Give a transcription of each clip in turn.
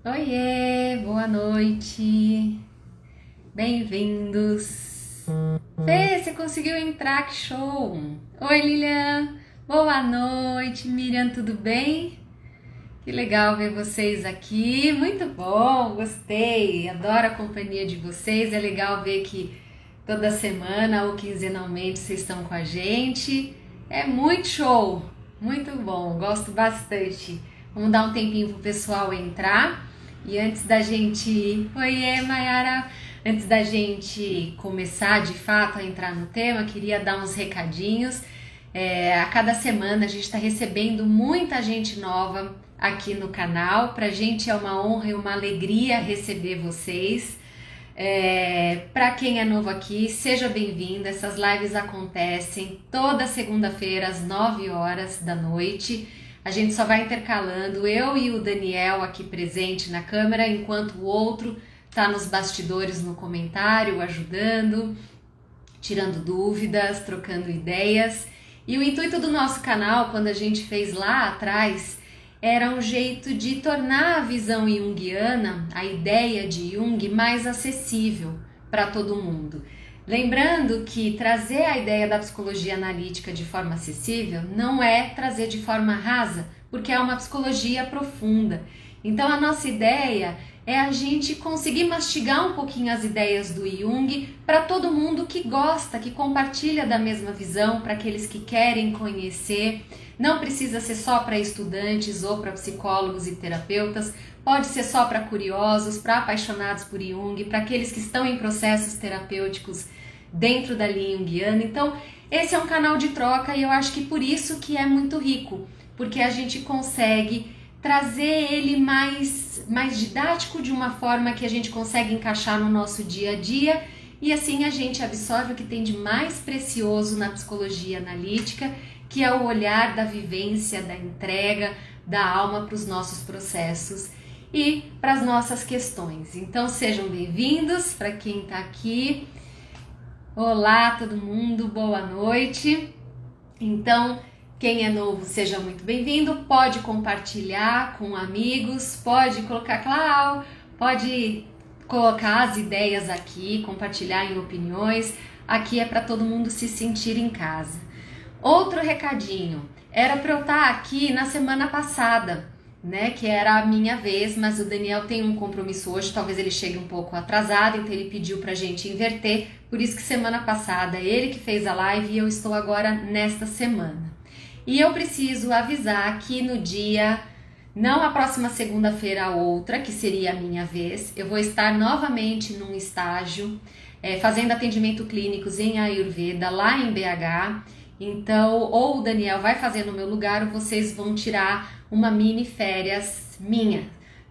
Oiê, boa noite, bem-vindos. Fê, você conseguiu entrar, que show! Oi, Lilian, boa noite, Miriam, tudo bem? Que legal ver vocês aqui, muito bom, gostei, adoro a companhia de vocês, é legal ver que toda semana ou quinzenalmente vocês estão com a gente, é muito show, muito bom, gosto bastante. Vamos dar um tempinho pro pessoal entrar e antes da gente... Oiê, Mayara! Antes da gente começar de fato a entrar no tema, queria dar uns recadinhos. A cada semana a gente está recebendo muita gente nova aqui no canal. Pra gente é uma honra e uma alegria receber vocês. Para quem é novo aqui, seja bem-vindo. Essas lives acontecem toda segunda-feira às 9 horas da noite. A gente só vai intercalando eu e o Daniel aqui presente na câmera, enquanto o outro tá nos bastidores no comentário, ajudando, tirando dúvidas, trocando ideias. E o intuito do nosso canal, quando a gente fez lá atrás, era um jeito de tornar a visão junguiana, a ideia de Jung, mais acessível para todo mundo. Lembrando que trazer a ideia da psicologia analítica de forma acessível não é trazer de forma rasa, porque é uma psicologia profunda. Então a nossa ideia é a gente conseguir mastigar um pouquinho as ideias do Jung para todo mundo que gosta, que compartilha da mesma visão, para aqueles que querem conhecer. Não precisa ser só para estudantes ou para psicólogos e terapeutas, pode ser só para curiosos, para apaixonados por Jung, para aqueles que estão em processos terapêuticos dentro da linha junguiana. Então, esse é um canal de troca e eu acho que por isso que é muito rico, porque a gente consegue trazer ele mais didático, de uma forma que a gente consegue encaixar no nosso dia a dia e assim a gente absorve o que tem de mais precioso na psicologia analítica, que é o olhar da vivência, da entrega da alma para os nossos processos e para as nossas questões. Então sejam bem-vindos para quem está aqui. Olá todo mundo, boa noite. Então, quem é novo, seja muito bem-vindo, pode compartilhar com amigos, pode colocar, pode colocar as ideias aqui, compartilhar em opiniões, aqui é para todo mundo se sentir em casa. Outro recadinho, era para eu estar aqui na semana passada, né, que era a minha vez, mas o Daniel tem um compromisso hoje, talvez ele chegue um pouco atrasado, então ele pediu pra gente inverter, por isso que semana passada ele que fez a live e eu estou agora nesta semana. E eu preciso avisar que no dia, não a próxima segunda-feira, a outra, que seria a minha vez, eu vou estar novamente num estágio, fazendo atendimento clínicos em Ayurveda, lá em BH. Então, ou o Daniel vai fazer no meu lugar, ou vocês vão tirar uma mini férias minha,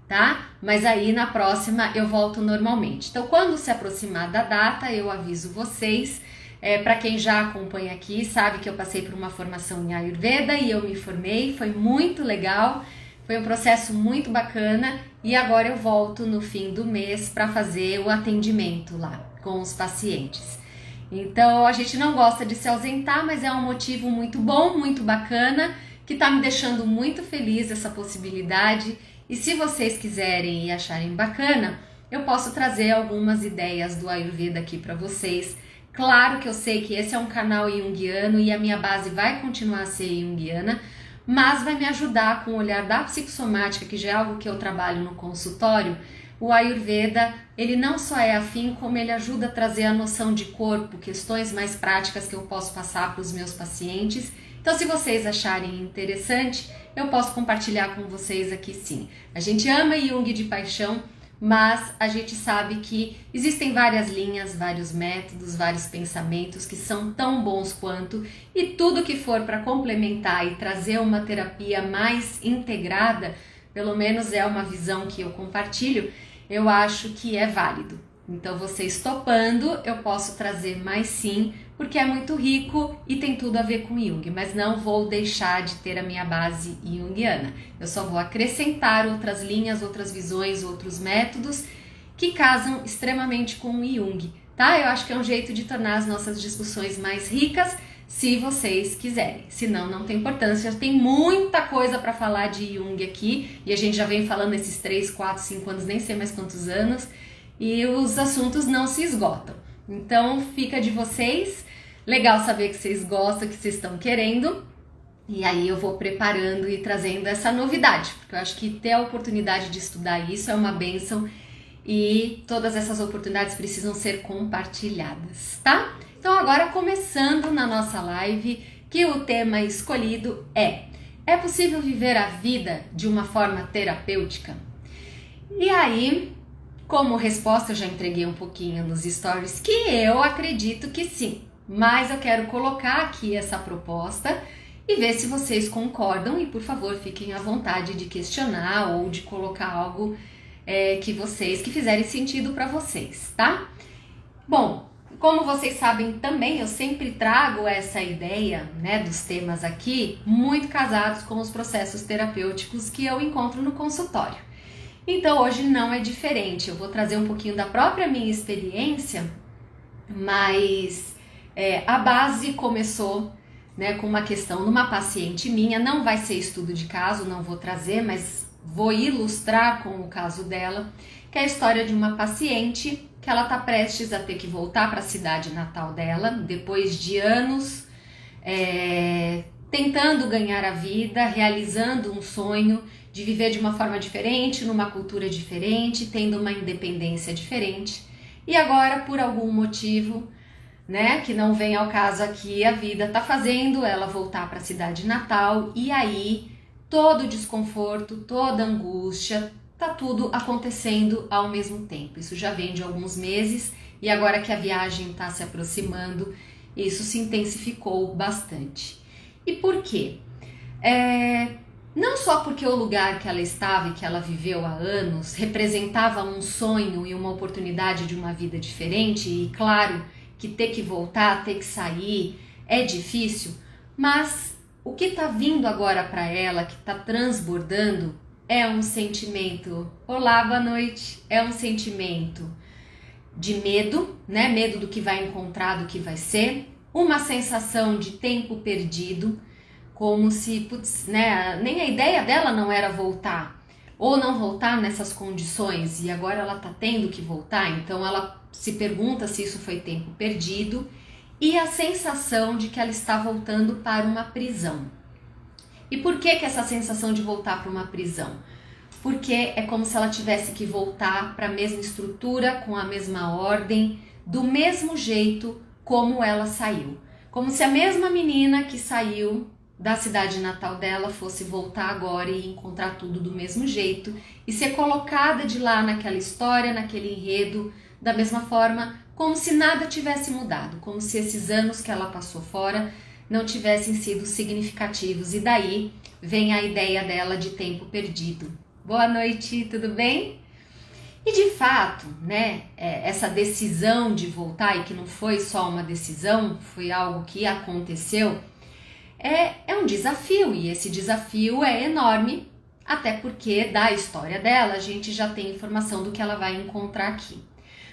tá? Mas aí na próxima eu volto normalmente. Então, quando se aproximar da data, eu aviso vocês. Para quem já acompanha aqui, sabe que eu passei por uma formação em Ayurveda e eu me formei, foi muito legal, foi um processo muito bacana e agora eu volto no fim do mês para fazer o atendimento lá com os pacientes. Então a gente não gosta de se ausentar, mas é um motivo muito bom, muito bacana, que tá me deixando muito feliz essa possibilidade. E se vocês quiserem e acharem bacana, eu posso trazer algumas ideias do Ayurveda aqui para vocês. Claro que eu sei que esse é um canal junguiano e a minha base vai continuar a ser junguiana, mas vai me ajudar com o olhar da psicossomática, que já é algo que eu trabalho no consultório. O Ayurveda, ele não só é afim, como ele ajuda a trazer a noção de corpo, questões mais práticas que eu posso passar para os meus pacientes. Então, se vocês acharem interessante, eu posso compartilhar com vocês aqui sim. A gente ama Jung de paixão, mas a gente sabe que existem várias linhas, vários métodos, vários pensamentos que são tão bons quanto, e tudo que for para complementar e trazer uma terapia mais integrada, pelo menos é uma visão que eu compartilho, eu acho que é válido. Então, vocês topando, eu posso trazer mais sim, porque é muito rico e tem tudo a ver com Jung, mas não vou deixar de ter a minha base junguiana. Eu só vou acrescentar outras linhas, outras visões, outros métodos que casam extremamente com o Jung, tá? Eu acho que é um jeito de tornar as nossas discussões mais ricas, se vocês quiserem. Senão, não tem importância. Já tem muita coisa para falar de Jung aqui, e a gente já vem falando esses 3, 4, 5 anos, nem sei mais quantos anos, e os assuntos não se esgotam. Então, fica de vocês. Legal saber que vocês gostam, que vocês estão querendo. E aí eu vou preparando e trazendo essa novidade, porque eu acho que ter a oportunidade de estudar isso é uma bênção e todas essas oportunidades precisam ser compartilhadas, tá? Então agora começando na nossa live, que o tema escolhido é possível viver a vida de uma forma terapêutica? E aí, como resposta eu já entreguei um pouquinho nos stories que eu acredito que sim, mas eu quero colocar aqui essa proposta e ver se vocês concordam e, por favor, fiquem à vontade de questionar ou de colocar algo que fizerem sentido para vocês, tá? Bom, como vocês sabem também, eu sempre trago essa ideia, né, dos temas aqui, muito casados com os processos terapêuticos que eu encontro no consultório. Então, hoje não é diferente, eu vou trazer um pouquinho da própria minha experiência, mas a base começou, né, com uma questão numa paciente minha, não vai ser estudo de caso, não vou trazer, mas vou ilustrar com o caso dela, que é a história de uma paciente que ela está prestes a ter que voltar para a cidade natal dela, depois de anos tentando ganhar a vida, realizando um sonho de viver de uma forma diferente, numa cultura diferente, tendo uma independência diferente, e agora, por algum motivo, né, que não vem ao caso aqui, a vida tá fazendo ela voltar para a cidade natal, e aí todo o desconforto, toda a angústia, tá tudo acontecendo ao mesmo tempo. Isso já vem de alguns meses e agora que a viagem está se aproximando, isso se intensificou bastante. E por quê? Não só porque o lugar que ela estava e que ela viveu há anos representava um sonho e uma oportunidade de uma vida diferente, e claro que ter que voltar, ter que sair é difícil, mas o que está vindo agora para ela, que está transbordando, é um sentimento, olá, boa noite, é um sentimento de medo, né? Medo do que vai encontrar, do que vai ser, uma sensação de tempo perdido, como se, putz, né, nem a ideia dela não era voltar, ou não voltar nessas condições, e agora ela está tendo que voltar, então ela se pergunta se isso foi tempo perdido, e a sensação de que ela está voltando para uma prisão. E por que essa sensação de voltar para uma prisão? Porque é como se ela tivesse que voltar para a mesma estrutura, com a mesma ordem, do mesmo jeito como ela saiu. Como se a mesma menina que saiu da cidade natal dela fosse voltar agora e encontrar tudo do mesmo jeito e ser colocada de lá naquela história, naquele enredo, da mesma forma, como se nada tivesse mudado, como se esses anos que ela passou fora não tivessem sido significativos, e daí vem a ideia dela de tempo perdido. Boa noite, tudo bem? E de fato, né, essa decisão de voltar, e que não foi só uma decisão, foi algo que aconteceu, é um desafio, e esse desafio é enorme, até porque da história dela a gente já tem informação do que ela vai encontrar aqui.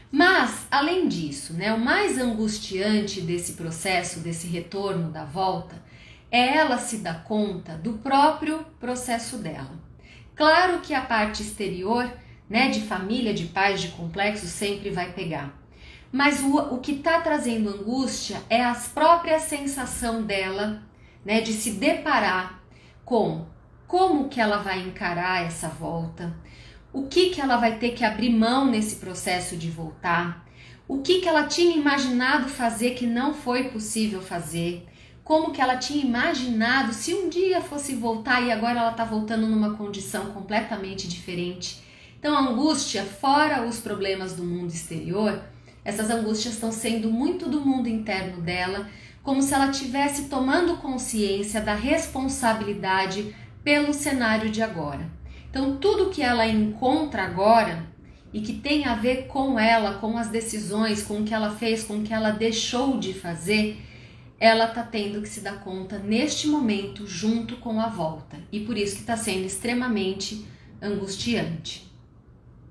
Mas, além disso, né, o mais angustiante desse processo, desse retorno da volta, é ela se dar conta do próprio processo dela. Claro que a parte exterior, né, de família, de pais, de complexo, sempre vai pegar. Mas o que está trazendo angústia é a própria sensação dela, né, de se deparar com como que ela vai encarar essa volta, o que ela vai ter que abrir mão nesse processo de voltar, o que ela tinha imaginado fazer que não foi possível fazer, como que ela tinha imaginado se um dia fosse voltar e agora ela está voltando numa condição completamente diferente. Então a angústia, fora os problemas do mundo exterior, essas angústias estão sendo muito do mundo interno dela, como se ela estivesse tomando consciência da responsabilidade pelo cenário de agora. Então tudo que ela encontra agora e que tem a ver com ela, com as decisões, com o que ela fez, com o que ela deixou de fazer, ela está tendo que se dar conta neste momento junto com a volta. E por isso que está sendo extremamente angustiante.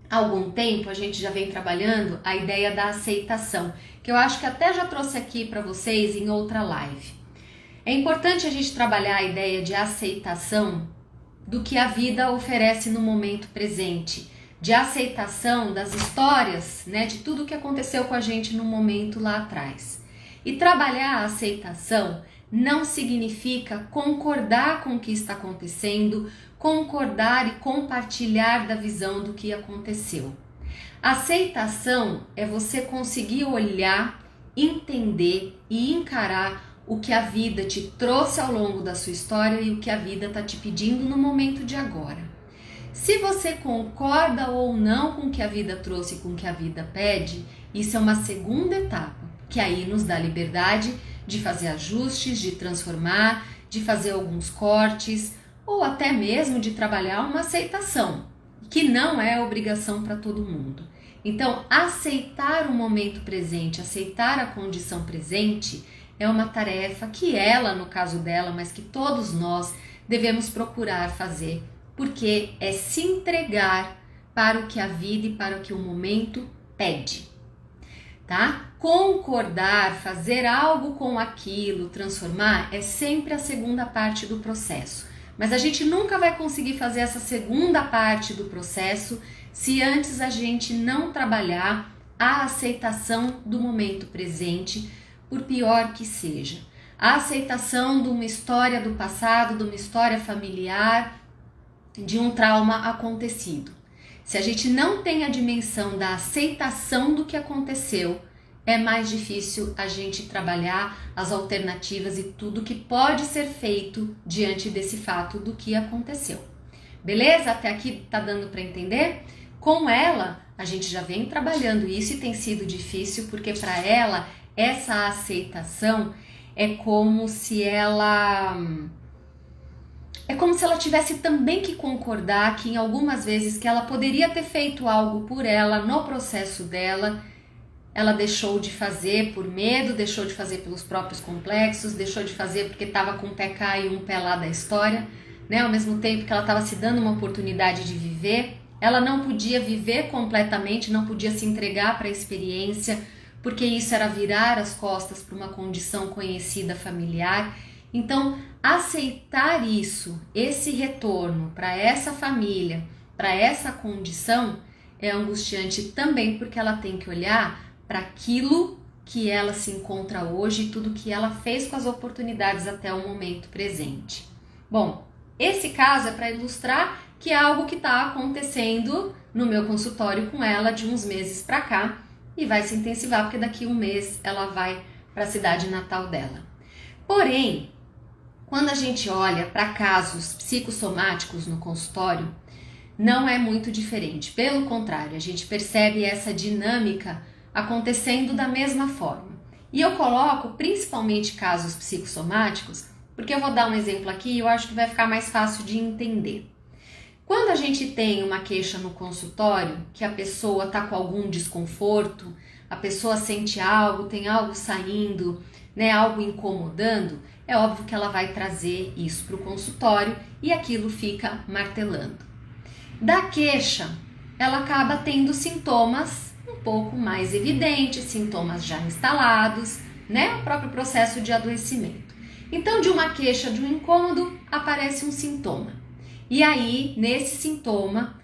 Há algum tempo a gente já vem trabalhando a ideia da aceitação, que eu acho que até já trouxe aqui para vocês em outra live. É importante a gente trabalhar a ideia de aceitação do que a vida oferece no momento presente, de aceitação das histórias, né, de tudo que aconteceu com a gente no momento lá atrás. E trabalhar a aceitação não significa concordar com o que está acontecendo, concordar e compartilhar da visão do que aconteceu. Aceitação é você conseguir olhar, entender e encarar o que a vida te trouxe ao longo da sua história e o que a vida está te pedindo no momento de agora. Se você concorda ou não com o que a vida trouxe e com o que a vida pede, isso é uma segunda etapa, que aí nos dá liberdade de fazer ajustes, de transformar, de fazer alguns cortes ou até mesmo de trabalhar uma aceitação, que não é obrigação para todo mundo. Então, aceitar o momento presente, aceitar a condição presente é uma tarefa que ela, no caso dela, mas que todos nós devemos procurar fazer, porque é se entregar para o que a vida e para o que o momento pede, tá? Concordar, fazer algo com aquilo, transformar, é sempre a segunda parte do processo. Mas a gente nunca vai conseguir fazer essa segunda parte do processo se antes a gente não trabalhar a aceitação do momento presente, por pior que seja. A aceitação de uma história do passado, de uma história familiar, de um trauma acontecido. Se a gente não tem a dimensão da aceitação do que aconteceu, é mais difícil a gente trabalhar as alternativas e tudo que pode ser feito diante desse fato do que aconteceu. Beleza? Até aqui tá dando para entender? Com ela, a gente já vem trabalhando isso e tem sido difícil porque para ela essa aceitação é como se ela tivesse também que concordar que em algumas vezes que ela poderia ter feito algo por ela no processo dela, ela deixou de fazer por medo, deixou de fazer pelos próprios complexos, deixou de fazer porque estava com um pé cá e um pé lá da história, né? Ao mesmo tempo que ela estava se dando uma oportunidade de viver, ela não podia viver completamente, não podia se entregar para a experiência, porque isso era virar as costas para uma condição conhecida familiar. Então, aceitar isso, esse retorno para essa família, para essa condição, é angustiante também porque ela tem que olhar para aquilo que ela se encontra hoje e tudo que ela fez com as oportunidades até o momento presente. Bom, esse caso é para ilustrar que é algo que está acontecendo no meu consultório com ela de uns meses para cá e vai se intensivar porque daqui a um mês ela vai para a cidade natal dela. Porém, quando a gente olha para casos psicossomáticos no consultório, não é muito diferente. Pelo contrário, a gente percebe essa dinâmica acontecendo da mesma forma. E eu coloco principalmente casos psicossomáticos, porque eu vou dar um exemplo aqui e eu acho que vai ficar mais fácil de entender. Quando a gente tem uma queixa no consultório, que a pessoa está com algum desconforto, a pessoa sente algo, tem algo saindo, né, algo incomodando, é óbvio que ela vai trazer isso para o consultório e aquilo fica martelando. Da queixa, ela acaba tendo sintomas um pouco mais evidentes, sintomas já instalados, né, o próprio processo de adoecimento. Então, de uma queixa, de um incômodo, aparece um sintoma. E aí, nesse sintoma,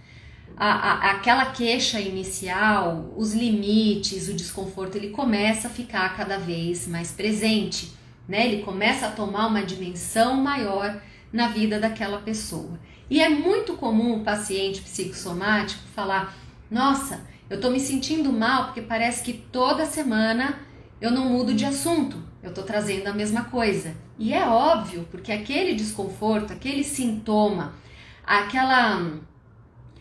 aquela queixa inicial, os limites, o desconforto, ele começa a ficar cada vez mais presente, né? Ele começa a tomar uma dimensão maior na vida daquela pessoa. E é muito comum o paciente psicossomático falar: nossa, eu tô me sentindo mal porque parece que toda semana eu não mudo de assunto, eu tô trazendo a mesma coisa. E é óbvio, porque aquele desconforto, aquele sintoma,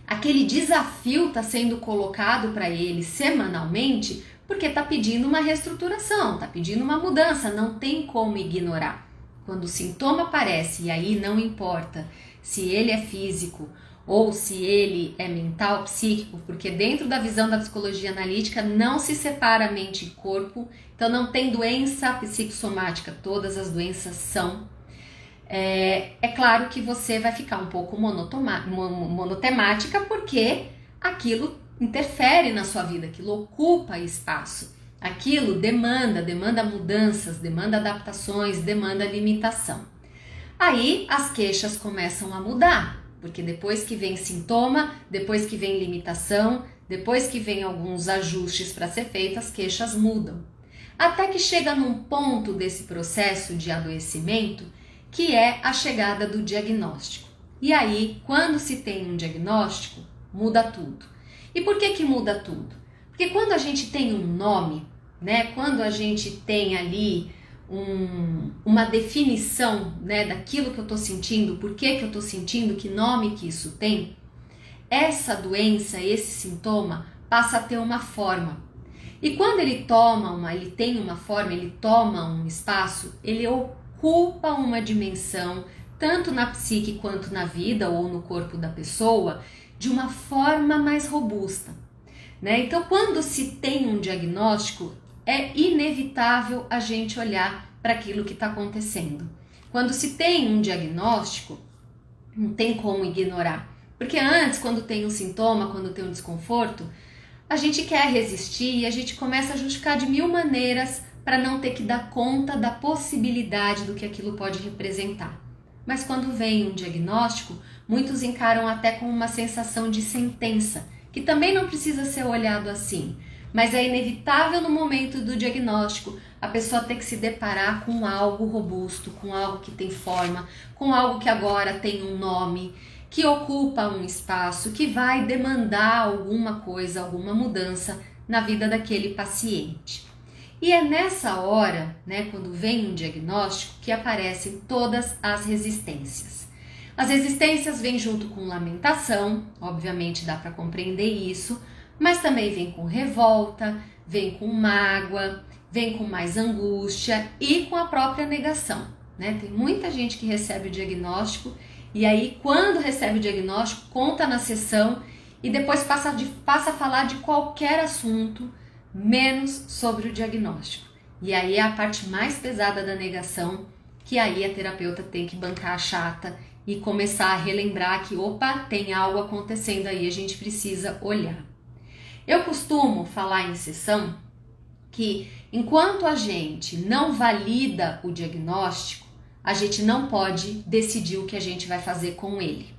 aquele desafio está sendo colocado para ele semanalmente porque está pedindo uma reestruturação, está pedindo uma mudança, não tem como ignorar. Quando o sintoma aparece, e aí não importa se ele é físico ou se ele é mental, psíquico, porque dentro da visão da psicologia analítica não se separa mente e corpo, então não tem doença psicossomática, todas as doenças são. É claro que você vai ficar um pouco monotemática porque aquilo interfere na sua vida, aquilo ocupa espaço. Aquilo demanda mudanças, demanda adaptações, demanda limitação. Aí as queixas começam a mudar, porque depois que vem sintoma, depois que vem limitação, depois que vem alguns ajustes para ser feitos, as queixas mudam. Até que chega num ponto desse processo de adoecimento, que é a chegada do diagnóstico. E aí, quando se tem um diagnóstico, muda tudo. E por que muda tudo? Porque quando a gente tem um nome, né, quando a gente tem ali uma definição, né, daquilo que eu estou sentindo, por que eu estou sentindo, que nome que isso tem, essa doença, esse sintoma passa a ter uma forma. E quando ele tem uma forma, ele toma um espaço, ele ocupa uma dimensão, tanto na psique quanto na vida ou no corpo da pessoa, de uma forma mais robusta, né? Então, quando se tem um diagnóstico, é inevitável a gente olhar para aquilo que está acontecendo. Quando se tem um diagnóstico, não tem como ignorar. Porque antes, quando tem um sintoma, quando tem um desconforto, a gente quer resistir e a gente começa a justificar de mil maneiras para não ter que dar conta da possibilidade do que aquilo pode representar. Mas quando vem um diagnóstico, muitos encaram até com uma sensação de sentença, que também não precisa ser olhado assim. Mas é inevitável no momento do diagnóstico a pessoa ter que se deparar com algo robusto, com algo que tem forma, com algo que agora tem um nome, que ocupa um espaço, que vai demandar alguma coisa, alguma mudança na vida daquele paciente. E é nessa hora, né, quando vem um diagnóstico, que aparecem todas as resistências. As resistências vêm junto com lamentação, obviamente dá para compreender isso, mas também vem com revolta, vem com mágoa, vem com mais angústia e com a própria negação, né? Tem muita gente que recebe o diagnóstico e aí quando recebe o diagnóstico conta na sessão e depois passa a falar de qualquer assunto, menos sobre o diagnóstico. E aí é a parte mais pesada da negação, que aí a terapeuta tem que bancar a chata e começar a relembrar que, opa, tem algo acontecendo aí, a gente precisa olhar. Eu costumo falar em sessão que enquanto a gente não valida o diagnóstico, a gente não pode decidir o que a gente vai fazer com ele,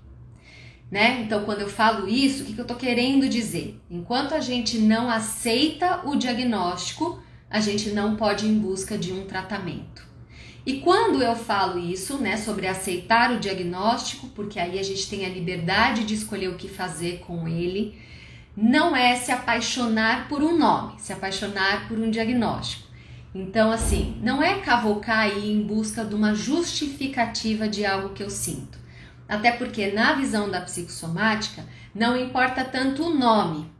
né? Então, quando eu falo isso, o que eu tô querendo dizer? Enquanto a gente não aceita o diagnóstico, a gente não pode ir em busca de um tratamento. E quando eu falo isso, né, sobre aceitar o diagnóstico, porque aí a gente tem a liberdade de escolher o que fazer com ele, não é se apaixonar por um nome, se apaixonar por um diagnóstico. Então, assim, não é cavocar aí em busca de uma justificativa de algo que eu sinto. Até porque na visão da psicossomática não importa tanto o nome,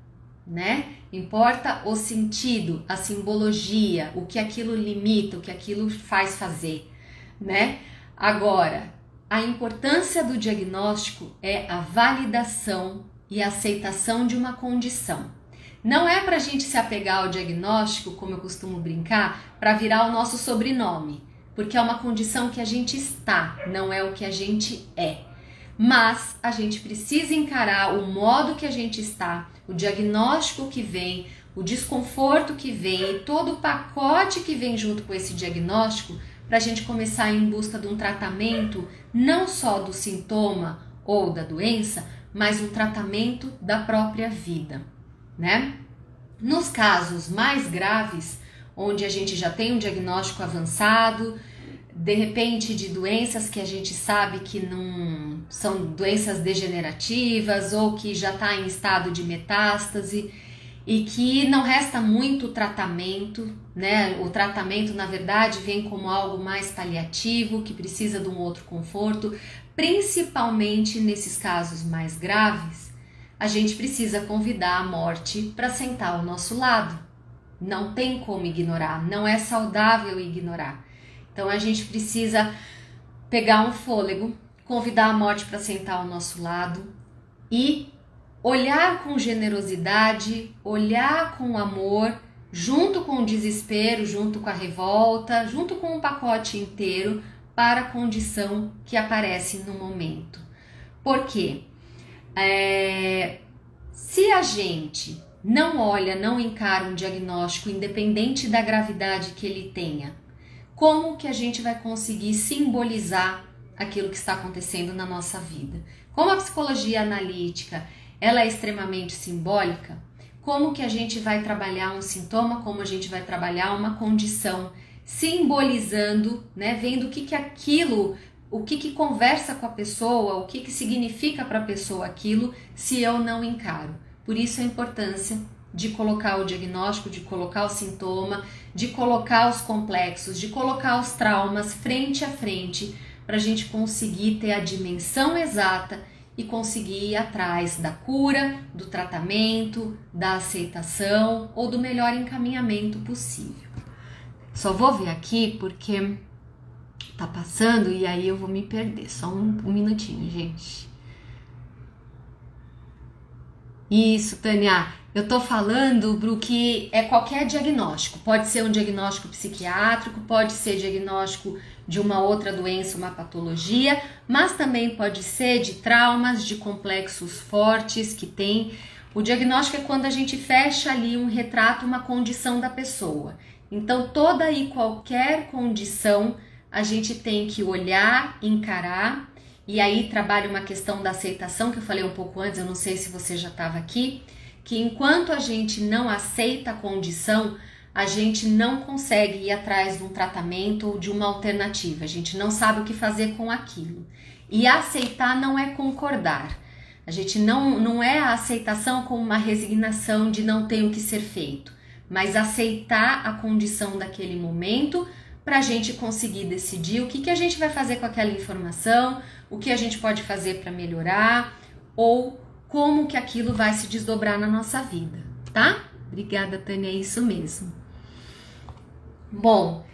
né? Importa o sentido, a simbologia, o que aquilo limita, o que aquilo faz fazer, né? Agora, a importância do diagnóstico é a validação e a aceitação de uma condição. Não é para a gente se apegar ao diagnóstico, como eu costumo brincar, para virar o nosso sobrenome, porque é uma condição que a gente está, não é o que a gente é. Mas a gente precisa encarar o modo que a gente está, o diagnóstico que vem, o desconforto que vem e todo o pacote que vem junto com esse diagnóstico para a gente começar a ir em busca de um tratamento não só do sintoma ou da doença, mas um tratamento da própria vida, né? Nos casos mais graves, onde a gente já tem um diagnóstico avançado, de repente de doenças que a gente sabe que não são doenças degenerativas ou que já está em estado de metástase e que não resta muito tratamento, né? O tratamento, na verdade, vem como algo mais paliativo, que precisa de um outro conforto, principalmente nesses casos mais graves, a gente precisa convidar a morte para sentar ao nosso lado. Não tem como ignorar, não é saudável ignorar. Então a gente precisa pegar um fôlego, convidar a morte para sentar ao nosso lado e olhar com generosidade, olhar com amor, junto com o desespero, junto com a revolta, junto com o pacote inteiro para a condição que aparece no momento. Por quê? Se a gente não olha, não encara um diagnóstico independente da gravidade que ele tenha, como que a gente vai conseguir simbolizar aquilo que está acontecendo na nossa vida? Como a psicologia analítica, ela é extremamente simbólica, como que a gente vai trabalhar um sintoma, como a gente vai trabalhar uma condição, simbolizando, né, vendo o que aquilo, o que conversa com a pessoa, o que significa para a pessoa aquilo, se eu não encaro. Por isso a importância de colocar o diagnóstico, de colocar o sintoma, de colocar os complexos, de colocar os traumas frente a frente, para a gente conseguir ter a dimensão exata e conseguir ir atrás da cura, do tratamento, da aceitação ou do melhor encaminhamento possível. Só vou ver aqui porque tá passando e aí eu vou me perder. Só um minutinho, gente. Isso, Tânia. Eu tô falando, Bru, que é qualquer diagnóstico. Pode ser um diagnóstico psiquiátrico, pode ser diagnóstico de uma outra doença, uma patologia, mas também pode ser de traumas, de complexos fortes que tem. O diagnóstico é quando a gente fecha ali um retrato, uma condição da pessoa. Então, toda e qualquer condição a gente tem que olhar, encarar, e aí trabalha uma questão da aceitação, que eu falei um pouco antes, eu não sei se você já estava aqui, que enquanto a gente não aceita a condição, a gente não consegue ir atrás de um tratamento ou de uma alternativa, a gente não sabe o que fazer com aquilo. E aceitar não é concordar, a gente não é a aceitação como uma resignação de não ter o que ser feito, mas aceitar a condição daquele momento para a gente conseguir decidir o que a gente vai fazer com aquela informação, o que a gente pode fazer para melhorar ou como que aquilo vai se desdobrar na nossa vida, tá? Obrigada, Tânia, é isso mesmo. Bom,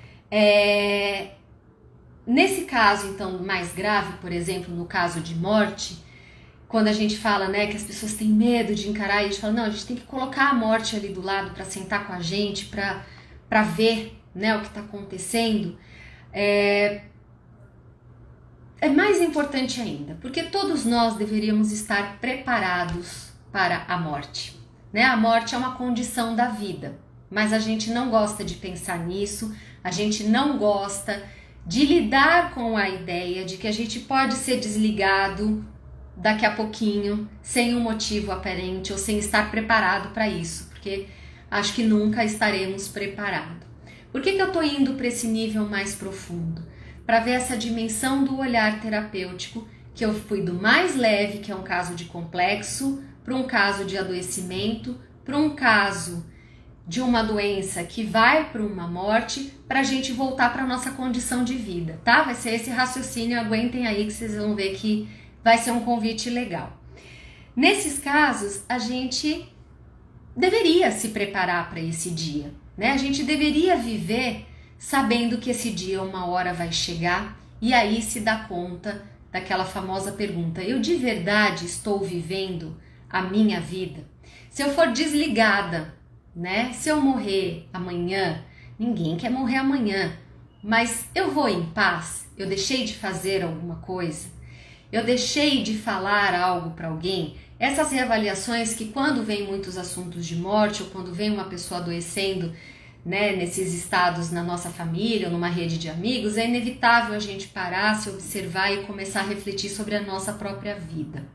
nesse caso, então, mais grave, por exemplo, no caso de morte, quando a gente fala, né, que as pessoas têm medo de encarar, e a gente fala, não, a gente tem que colocar a morte ali do lado para sentar com a gente, para ver, né, o que está acontecendo, é mais importante ainda, porque todos nós deveríamos estar preparados para a morte, né? A morte é uma condição da vida, mas a gente não gosta de pensar nisso, a gente não gosta de lidar com a ideia de que a gente pode ser desligado daqui a pouquinho, sem um motivo aparente ou sem estar preparado para isso, porque acho que nunca estaremos preparados. Por que eu estou indo para esse nível mais profundo? Para ver essa dimensão do olhar terapêutico, que eu fui do mais leve, que é um caso de complexo, para um caso de adoecimento, para um caso de uma doença que vai para uma morte, para a gente voltar para a nossa condição de vida, tá? Vai ser esse raciocínio, aguentem aí que vocês vão ver que vai ser um convite legal. Nesses casos, a gente deveria se preparar para esse dia, né? A gente deveria viver sabendo que esse dia uma hora vai chegar e aí se dá conta daquela famosa pergunta: eu de verdade estou vivendo a minha vida? Se eu for desligada, né? Se eu morrer amanhã, ninguém quer morrer amanhã, mas eu vou em paz? Eu deixei de fazer alguma coisa? Eu deixei de falar algo para alguém? Essas reavaliações que quando vem muitos assuntos de morte ou quando vem uma pessoa adoecendo, né, nesses estados na nossa família ou numa rede de amigos, é inevitável a gente parar, se observar e começar a refletir sobre a nossa própria vida.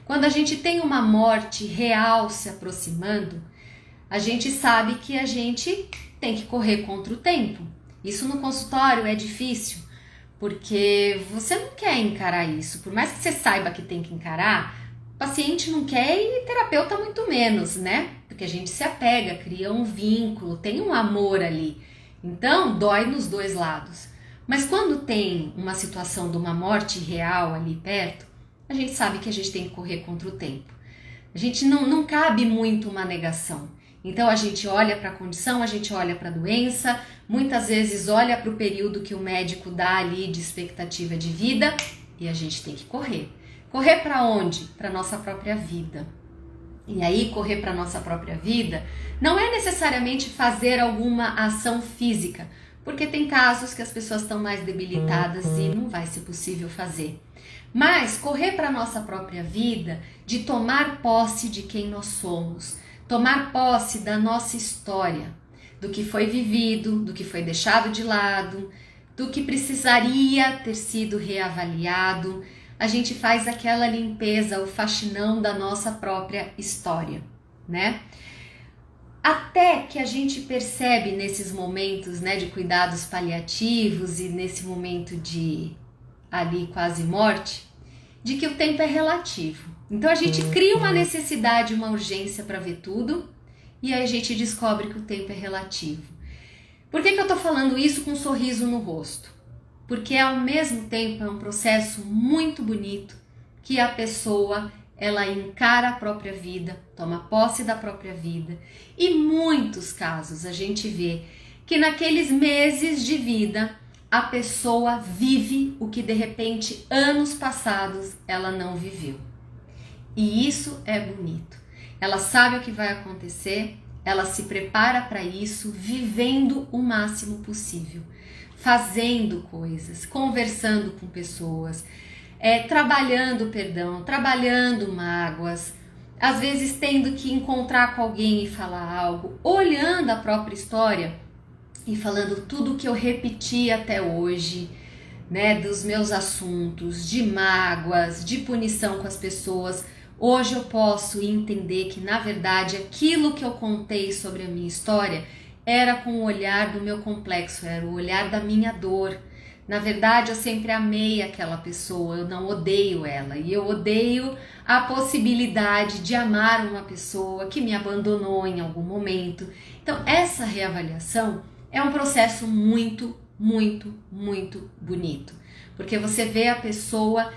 Quando a gente tem uma morte real se aproximando, a gente sabe que a gente tem que correr contra o tempo. Isso no consultório é difícil, porque você não quer encarar isso. Por mais que você saiba que tem que encarar, o paciente não quer e terapeuta muito menos, né? Porque a gente se apega, cria um vínculo, tem um amor ali. Então, dói nos dois lados. Mas quando tem uma situação de uma morte real ali perto, a gente sabe que a gente tem que correr contra o tempo. A gente não cabe muito uma negação. Então, a gente olha para a condição, a gente olha para a doença, muitas vezes olha para o período que o médico dá ali de expectativa de vida e a gente tem que correr. Correr para onde? Para nossa própria vida. E aí, correr para nossa própria vida não é necessariamente fazer alguma ação física, porque tem casos que as pessoas estão mais debilitadas e não vai ser possível fazer. Mas correr para nossa própria vida, de tomar posse de quem nós somos, tomar posse da nossa história, do que foi vivido, do que foi deixado de lado, do que precisaria ter sido reavaliado. A gente faz aquela limpeza, o faxinão da nossa própria história, né? Até que a gente percebe nesses momentos, né, de cuidados paliativos e nesse momento de ali quase morte, de que o tempo é relativo. Então a gente cria uma necessidade, uma urgência para ver tudo, e aí a gente descobre que o tempo é relativo. Por que eu tô falando isso com um sorriso no rosto? Porque ao mesmo tempo é um processo muito bonito que a pessoa, ela encara a própria vida, toma posse da própria vida. E muitos casos a gente vê que naqueles meses de vida a pessoa vive o que de repente anos passados ela não viveu. E isso é bonito. Ela sabe o que vai acontecer, ela se prepara para isso, vivendo o máximo possível, fazendo coisas, conversando com pessoas, trabalhando perdão, trabalhando mágoas, às vezes tendo que encontrar com alguém e falar algo, olhando a própria história e falando tudo que eu repeti até hoje, né, dos meus assuntos, de mágoas, de punição com as pessoas. Hoje eu posso entender que, na verdade, aquilo que eu contei sobre a minha história era com o olhar do meu complexo, era o olhar da minha dor. Na verdade, eu sempre amei aquela pessoa, eu não odeio ela. E eu odeio a possibilidade de amar uma pessoa que me abandonou em algum momento. Então, essa reavaliação é um processo muito, muito, muito bonito. Porque você vê a pessoa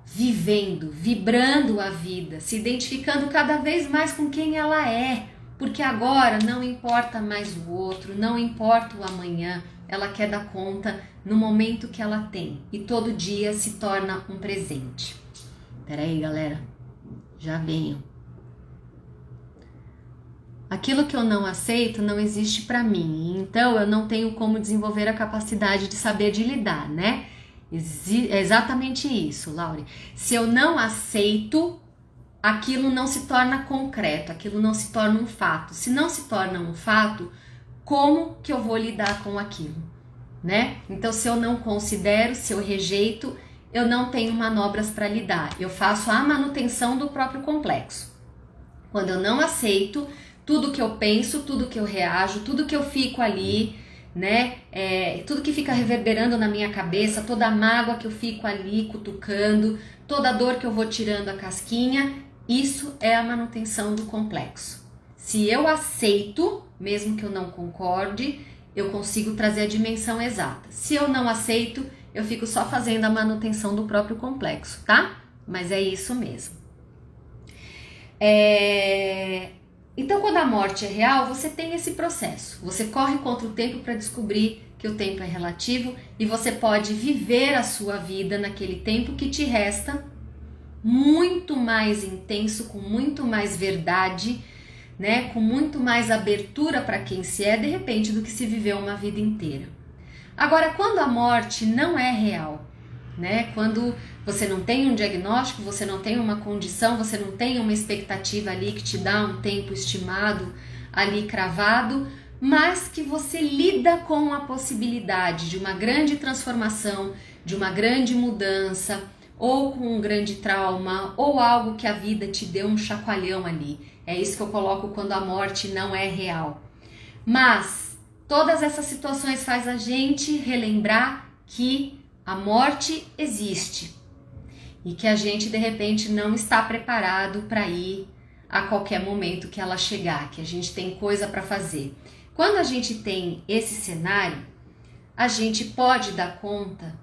vivendo, vibrando a vida, se identificando cada vez mais com quem ela é, porque agora não importa mais o outro, não importa o amanhã, ela quer dar conta no momento que ela tem e todo dia se torna um presente. Peraí, galera, já venho. Aquilo que eu não aceito não existe para mim, então eu não tenho como desenvolver a capacidade de saber de lidar, né? É exatamente isso, Laure. Se eu não aceito, aquilo não se torna concreto, aquilo não se torna um fato. Se não se torna um fato, como que eu vou lidar com aquilo, né? Então, se eu não considero, se eu rejeito, eu não tenho manobras para lidar. Eu faço a manutenção do próprio complexo. Quando eu não aceito tudo que eu penso, tudo que eu reajo, tudo que eu fico ali, né? Tudo que fica reverberando na minha cabeça, toda a mágoa que eu fico ali cutucando, toda a dor que eu vou tirando a casquinha, isso é a manutenção do complexo. Se eu aceito, mesmo que eu não concorde, eu consigo trazer a dimensão exata. Se eu não aceito, eu fico só fazendo a manutenção do próprio complexo, tá? Mas é isso mesmo. Então, quando a morte é real, você tem esse processo. Você corre contra o tempo para descobrir que o tempo é relativo e você pode viver a sua vida naquele tempo que te resta muito mais intenso, com muito mais verdade, né? Com muito mais abertura para quem se é, de repente, do que se viveu uma vida inteira. Agora, quando a morte não é real, né? Quando você não tem um diagnóstico, você não tem uma condição, você não tem uma expectativa ali que te dá um tempo estimado ali cravado, mas que você lida com a possibilidade de uma grande transformação, de uma grande mudança, ou com um grande trauma, ou algo que a vida te deu um chacoalhão ali. É isso que eu coloco quando a morte não é real. Mas todas essas situações faz a gente relembrar que a morte existe e que a gente de repente não está preparado para ir a qualquer momento que ela chegar, que a gente tem coisa para fazer. Quando a gente tem esse cenário, a gente pode dar conta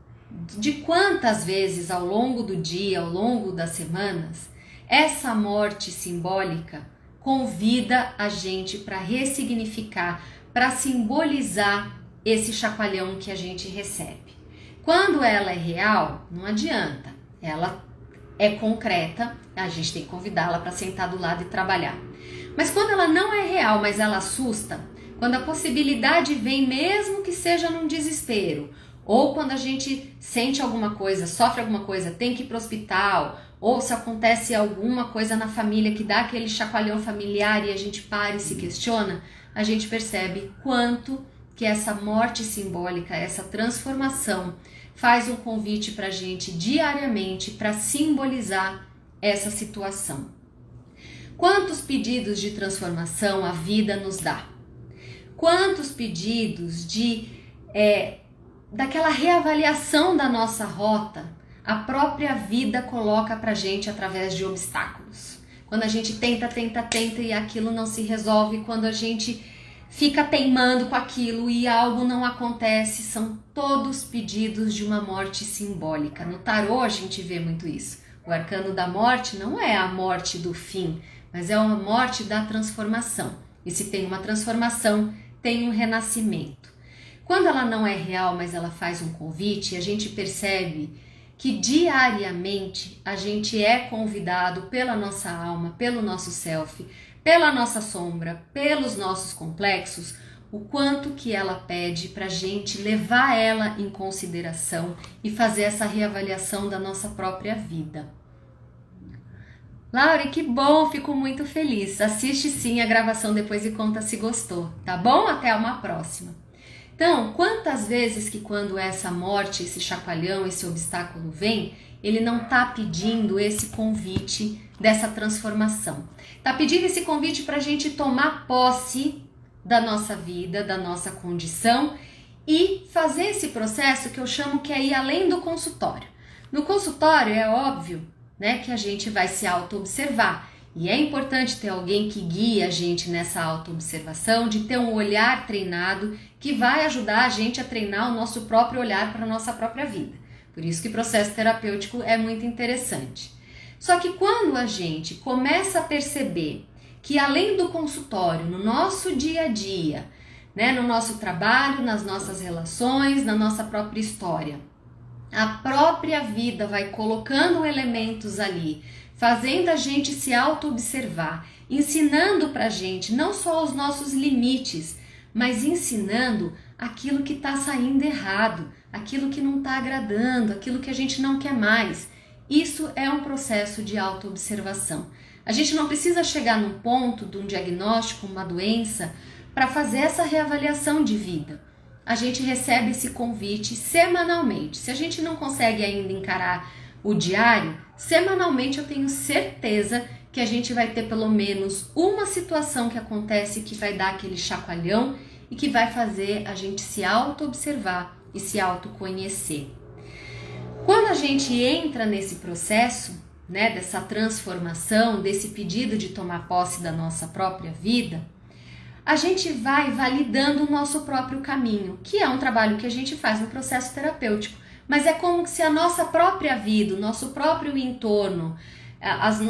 de quantas vezes ao longo do dia, ao longo das semanas, essa morte simbólica convida a gente para ressignificar, para simbolizar esse chacoalhão que a gente recebe. Quando ela é real, não adianta, ela é concreta, a gente tem que convidá-la para sentar do lado e trabalhar. Mas quando ela não é real, mas ela assusta, quando a possibilidade vem mesmo que seja num desespero, ou quando a gente sente alguma coisa, sofre alguma coisa, tem que ir para o hospital, ou se acontece alguma coisa na família que dá aquele chacoalhão familiar e a gente para e se questiona, a gente percebe quanto que essa morte simbólica, essa transformação, faz um convite para a gente diariamente para simbolizar essa situação. Quantos pedidos de transformação a vida nos dá? Quantos pedidos daquela reavaliação da nossa rota a própria vida coloca pra gente através de obstáculos. Quando a gente tenta e aquilo não se resolve, quando a gente fica teimando com aquilo e algo não acontece, são todos pedidos de uma morte simbólica. No tarô a gente vê muito isso. O arcano da morte não é a morte do fim, mas é uma morte da transformação. E se tem uma transformação, tem um renascimento. Quando ela não é real, mas ela faz um convite, a gente percebe que diariamente a gente é convidado pela nossa alma, pelo nosso self, pela nossa sombra, pelos nossos complexos, o quanto que ela pede para a gente levar ela em consideração e fazer essa reavaliação da nossa própria vida. Laura, que bom, fico muito feliz. Assiste sim a gravação depois e conta se gostou, tá bom? Até uma próxima. Então, quantas vezes que quando essa morte, esse chacoalhão, esse obstáculo vem, ele não está pedindo esse convite dessa transformação. Está pedindo esse convite para a gente tomar posse da nossa vida, da nossa condição e fazer esse processo que eu chamo que é ir além do consultório. No consultório é óbvio, né, que a gente vai se auto-observar. E é importante ter alguém que guie a gente nessa auto-observação, de ter um olhar treinado que vai ajudar a gente a treinar o nosso próprio olhar para a nossa própria vida. Por isso que o processo terapêutico é muito interessante. Só que quando a gente começa a perceber que além do consultório, no nosso dia a dia, né, no nosso trabalho, nas nossas relações, na nossa própria história, a própria vida vai colocando elementos ali, fazendo a gente se auto-observar, ensinando pra gente não só os nossos limites, mas ensinando aquilo que está saindo errado, aquilo que não está agradando, aquilo que a gente não quer mais. Isso é um processo de auto-observação. A gente não precisa chegar num ponto de um diagnóstico, uma doença, para fazer essa reavaliação de vida. A gente recebe esse convite semanalmente. Se a gente não consegue ainda encarar o diário, semanalmente eu tenho certeza que a gente vai ter pelo menos uma situação que acontece que vai dar aquele chacoalhão e que vai fazer a gente se auto-observar e se autoconhecer. Quando a gente entra nesse processo, né, dessa transformação, desse pedido de tomar posse da nossa própria vida, a gente vai validando o nosso próprio caminho, que é um trabalho que a gente faz no processo terapêutico. Mas é como se a nossa própria vida, o nosso próprio entorno,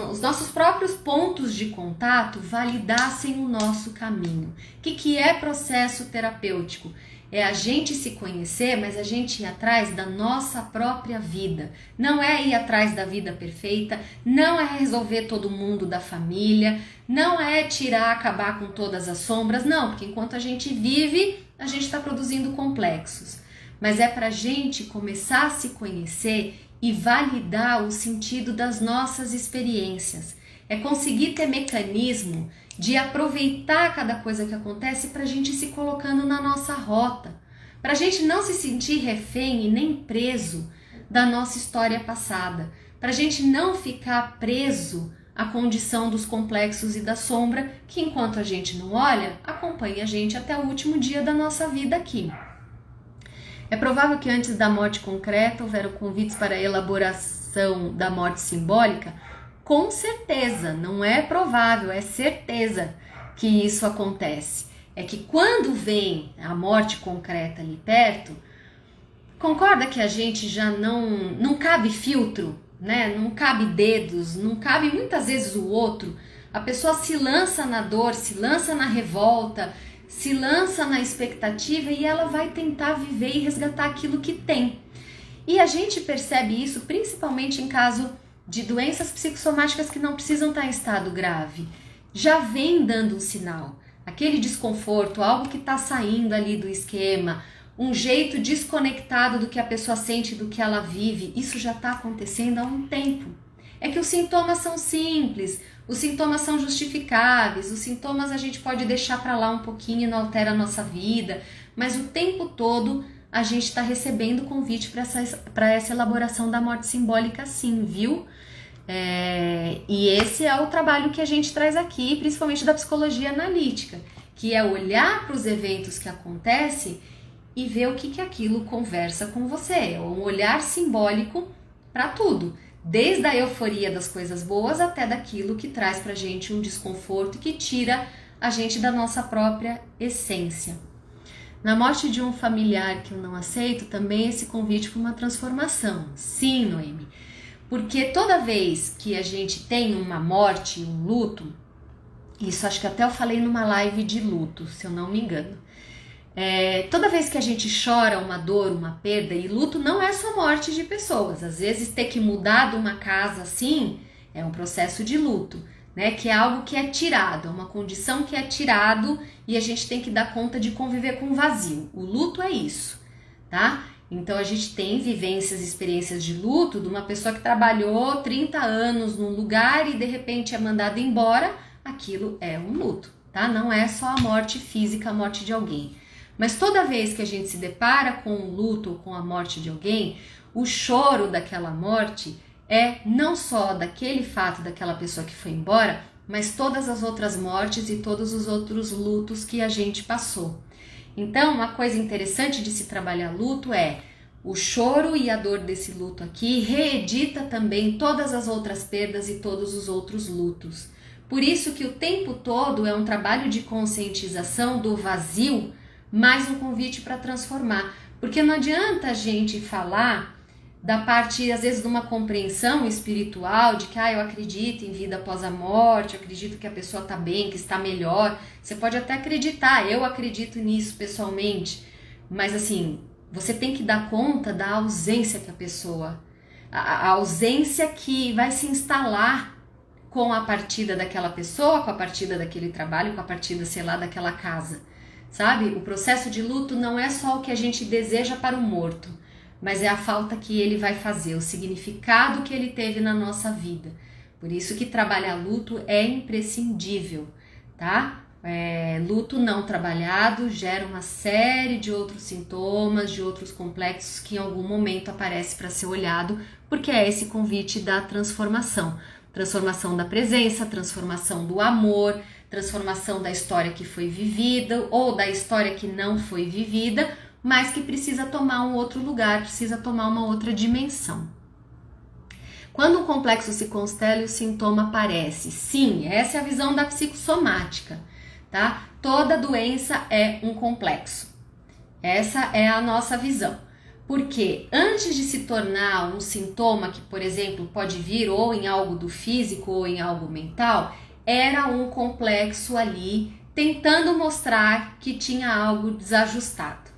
os nossos próprios pontos de contato validassem o nosso caminho. O que é processo terapêutico? É a gente se conhecer, mas a gente ir atrás da nossa própria vida. Não é ir atrás da vida perfeita, não é resolver todo mundo da família, não é acabar com todas as sombras, não, porque enquanto a gente vive, a gente está produzindo complexos. Mas é para a gente começar a se conhecer e validar o sentido das nossas experiências. É conseguir ter mecanismo de aproveitar cada coisa que acontece para a gente se colocando na nossa rota. Para a gente não se sentir refém e nem preso da nossa história passada. Para a gente não ficar preso à condição dos complexos e da sombra que enquanto a gente não olha, acompanha a gente até o último dia da nossa vida aqui. É provável que antes da morte concreta houveram convites para a elaboração da morte simbólica? Com certeza, não é provável, é certeza que isso acontece. É que quando vem a morte concreta ali perto, concorda que a gente já não cabe filtro, né? Não cabe dedos, não cabe muitas vezes o outro. A pessoa se lança na dor, se lança na revolta, se lança na expectativa e ela vai tentar viver e resgatar aquilo que tem. E a gente percebe isso principalmente em caso de doenças psicossomáticas que não precisam estar em estado grave. Já vem dando um sinal, aquele desconforto, algo que está saindo ali do esquema, um jeito desconectado do que a pessoa sente, do que ela vive, isso já está acontecendo há um tempo. é que os sintomas são simples, os sintomas são justificáveis, os sintomas a gente pode deixar para lá um pouquinho e não altera a nossa vida, mas o tempo todo a gente está recebendo convite para essa elaboração da morte simbólica sim, viu? E esse é o trabalho que a gente traz aqui, principalmente da psicologia analítica, que é olhar para os eventos que acontecem e ver o que aquilo conversa com você. É um olhar simbólico para tudo, desde a euforia das coisas boas até daquilo que traz pra gente um desconforto e que tira a gente da nossa própria essência. Na morte de um familiar que eu não aceito, também esse convite para uma transformação. Sim, Noemi, porque toda vez que a gente tem uma morte, um luto, isso acho que até eu falei numa live de luto, se eu não me engano, toda vez que a gente chora uma dor, uma perda, e luto não é só morte de pessoas, às vezes ter que mudar de uma casa assim é um processo de luto, né? Que é algo que é tirado, é uma condição que é tirado e a gente tem que dar conta de conviver com o vazio. O luto é isso, tá? Então a gente tem vivências, experiências de luto de uma pessoa que trabalhou 30 anos num lugar e de repente é mandada embora, aquilo é um luto, tá? Não é só a morte física, a morte de alguém. Mas toda vez que a gente se depara com o luto ou com a morte de alguém, o choro daquela morte é não só daquele fato daquela pessoa que foi embora, mas todas as outras mortes e todos os outros lutos que a gente passou. Então, uma coisa interessante de se trabalhar luto é o choro e a dor desse luto aqui reedita também todas as outras perdas e todos os outros lutos. Por isso que o tempo todo é um trabalho de conscientização do vazio, mais um convite para transformar. Porque não adianta a gente falar da parte, às vezes, de uma compreensão espiritual, de que eu acredito em vida após a morte, eu acredito que a pessoa está bem, que está melhor. Você pode até acreditar, eu acredito nisso pessoalmente, mas assim, você tem que dar conta da ausência que a pessoa, a ausência que vai se instalar com a partida daquela pessoa, com a partida daquele trabalho, com a partida, sei lá, daquela casa, sabe? O processo de luto não é só o que a gente deseja para o morto, mas é a falta que ele vai fazer, o significado que ele teve na nossa vida. Por isso que trabalhar luto é imprescindível, tá? Luto não trabalhado gera uma série de outros sintomas, de outros complexos que em algum momento aparece para ser olhado, porque é esse convite da transformação. Transformação da presença, transformação do amor, transformação da história que foi vivida ou da história que não foi vivida, mas que precisa tomar um outro lugar, precisa tomar uma outra dimensão. Quando um complexo se constela e o sintoma aparece, sim, essa é a visão da psicossomática, tá? Toda doença é um complexo. Essa é a nossa visão. Porque antes de se tornar um sintoma que, por exemplo, pode vir ou em algo do físico ou em algo mental, era um complexo ali tentando mostrar que tinha algo desajustado.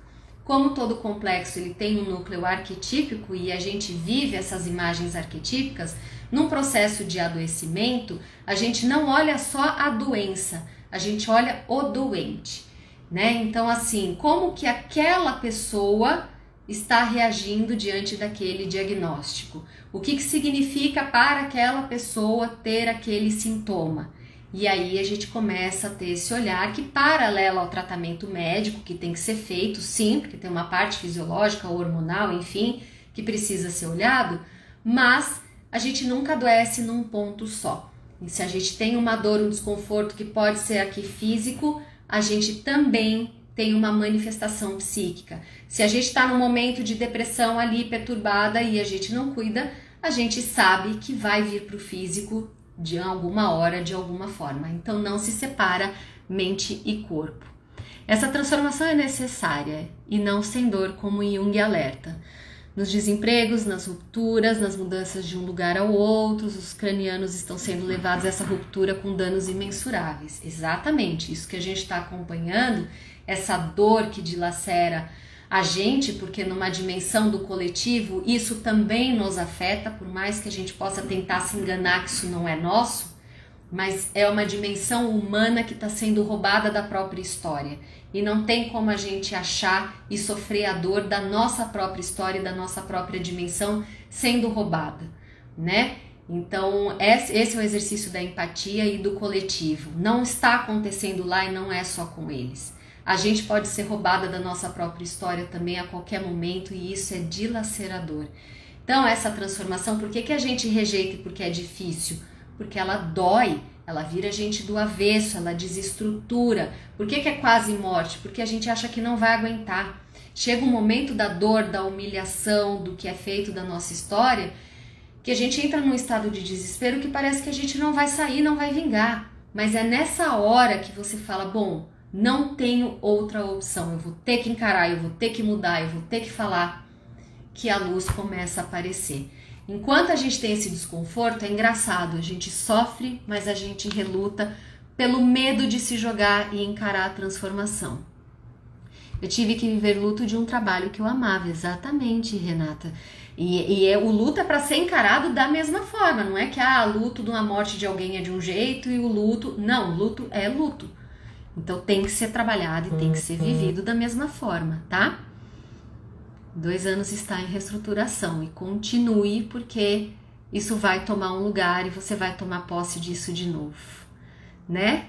Como todo complexo ele tem um núcleo arquetípico e a gente vive essas imagens arquetípicas, num processo de adoecimento, a gente não olha só a doença, a gente olha o doente, né? Então, assim, como que aquela pessoa está reagindo diante daquele diagnóstico? O que significa para aquela pessoa ter aquele sintoma? E aí a gente começa a ter esse olhar que, paralelo ao tratamento médico, que tem que ser feito, sim, porque tem uma parte fisiológica, hormonal, enfim, que precisa ser olhado, mas a gente nunca adoece num ponto só. E se a gente tem uma dor, um desconforto que pode ser aqui físico, a gente também tem uma manifestação psíquica. Se a gente está num momento de depressão ali perturbada e a gente não cuida, a gente sabe que vai vir para o físico de alguma hora, de alguma forma. Então não se separa mente e corpo. Essa transformação é necessária e não sem dor, como Jung alerta. Nos desempregos, nas rupturas, nas mudanças de um lugar ao outro, os cranianos estão sendo levados a essa ruptura com danos imensuráveis. Exatamente, isso que a gente está acompanhando, essa dor que dilacera a gente, porque numa dimensão do coletivo isso também nos afeta, por mais que a gente possa tentar se enganar que isso não é nosso, mas é uma dimensão humana que está sendo roubada da própria história. E não tem como a gente achar e sofrer a dor da nossa própria história e da nossa própria dimensão sendo roubada, né? Então, esse é o exercício da empatia e do coletivo. Não está acontecendo lá e não é só com eles. A gente pode ser roubada da nossa própria história também a qualquer momento e isso é dilacerador. Então, essa transformação, por que a gente rejeita e por que é difícil? Porque ela dói, ela vira a gente do avesso, ela desestrutura. Por que é quase morte? Porque a gente acha que não vai aguentar. Chega um momento da dor, da humilhação, do que é feito da nossa história, que a gente entra num estado de desespero que parece que a gente não vai sair, não vai vingar. Mas é nessa hora que você fala, bom, não tenho outra opção, eu vou ter que encarar, eu vou ter que mudar, eu vou ter que falar, que a luz começa a aparecer. Enquanto a gente tem esse desconforto, é engraçado, a gente sofre, mas a gente reluta pelo medo de se jogar e encarar a transformação. Eu tive que viver luto de um trabalho que eu amava, exatamente, Renata. O luto é para ser encarado da mesma forma, não é que luto de uma morte de alguém é de um jeito e o luto... Não, luto é luto. Então tem que ser trabalhado e tem que ser vivido da mesma forma, tá? 2 anos está em reestruturação e continue porque isso vai tomar um lugar e você vai tomar posse disso de novo, né?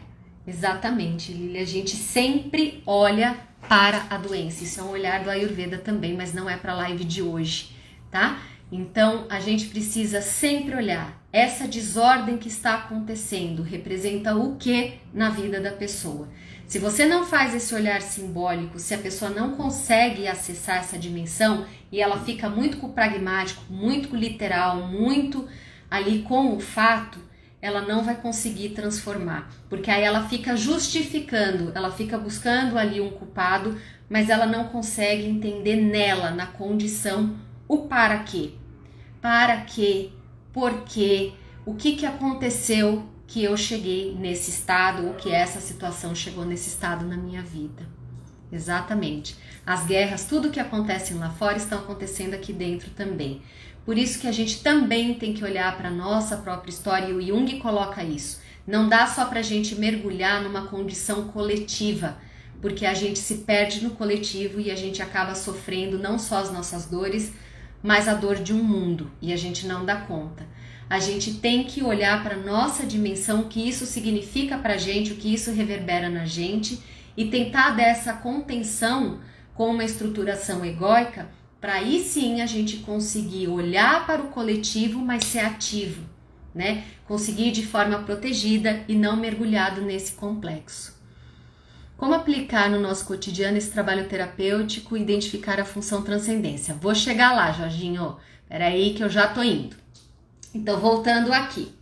Exatamente, Lili, a gente sempre olha para a doença, isso é um olhar do Ayurveda também, mas não é para a live de hoje, tá? Então a gente precisa sempre olhar, essa desordem que está acontecendo representa o que na vida da pessoa? Se você não faz esse olhar simbólico, se a pessoa não consegue acessar essa dimensão e ela fica muito com o pragmático, muito com o literal, muito ali com o fato, ela não vai conseguir transformar, porque aí ela fica justificando, ela fica buscando ali um culpado, mas ela não consegue entender nela, na condição, o para quê. Para quê? Por quê? O que aconteceu que eu cheguei nesse estado, ou que essa situação chegou nesse estado na minha vida. Exatamente. As guerras, tudo que acontece lá fora estão acontecendo aqui dentro também. Por isso que a gente também tem que olhar para a nossa própria história, e o Jung coloca isso. Não dá só para a gente mergulhar numa condição coletiva, porque a gente se perde no coletivo e a gente acaba sofrendo não só as nossas dores, mas a dor de um mundo, e a gente não dá conta. A gente tem que olhar para a nossa dimensão, o que isso significa para a gente, o que isso reverbera na gente, e tentar dessa contenção com uma estruturação egóica, para aí sim a gente conseguir olhar para o coletivo, mas ser ativo, né? Conseguir de forma protegida e não mergulhado nesse complexo. Como aplicar no nosso cotidiano esse trabalho terapêutico e identificar a função transcendência? Vou chegar lá, Jorginho. Peraí que eu já tô indo. Então, voltando aqui.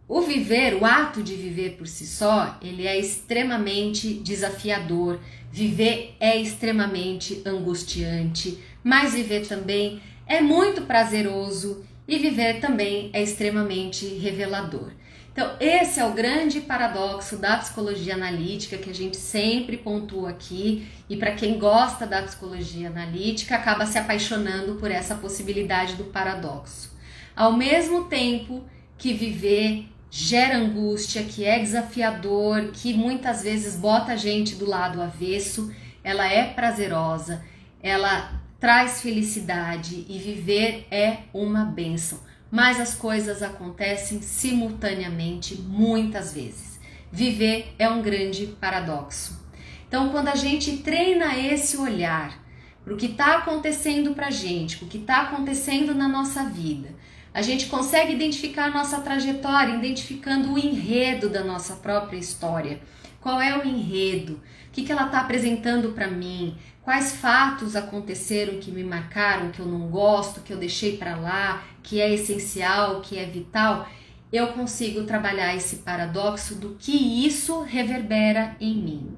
O ato de viver por si só, ele é extremamente desafiador. Viver é extremamente angustiante, mas viver também é muito prazeroso e viver também é extremamente revelador. Então, esse é o grande paradoxo da psicologia analítica que a gente sempre pontua aqui, e para quem gosta da psicologia analítica acaba se apaixonando por essa possibilidade do paradoxo. Ao mesmo tempo que viver gera angústia, que é desafiador, que muitas vezes bota a gente do lado avesso, ela é prazerosa, ela traz felicidade e viver é uma bênção. Mas as coisas acontecem simultaneamente muitas vezes. Viver é um grande paradoxo. Então, quando a gente treina esse olhar para o que está acontecendo para a gente, o que está acontecendo na nossa vida, a gente consegue identificar a nossa trajetória, identificando o enredo da nossa própria história. Qual é o enredo? O que ela está apresentando para mim? Quais fatos aconteceram que me marcaram, que eu não gosto, que eu deixei para lá, que é essencial, que é vital? Eu consigo trabalhar esse paradoxo do que isso reverbera em mim.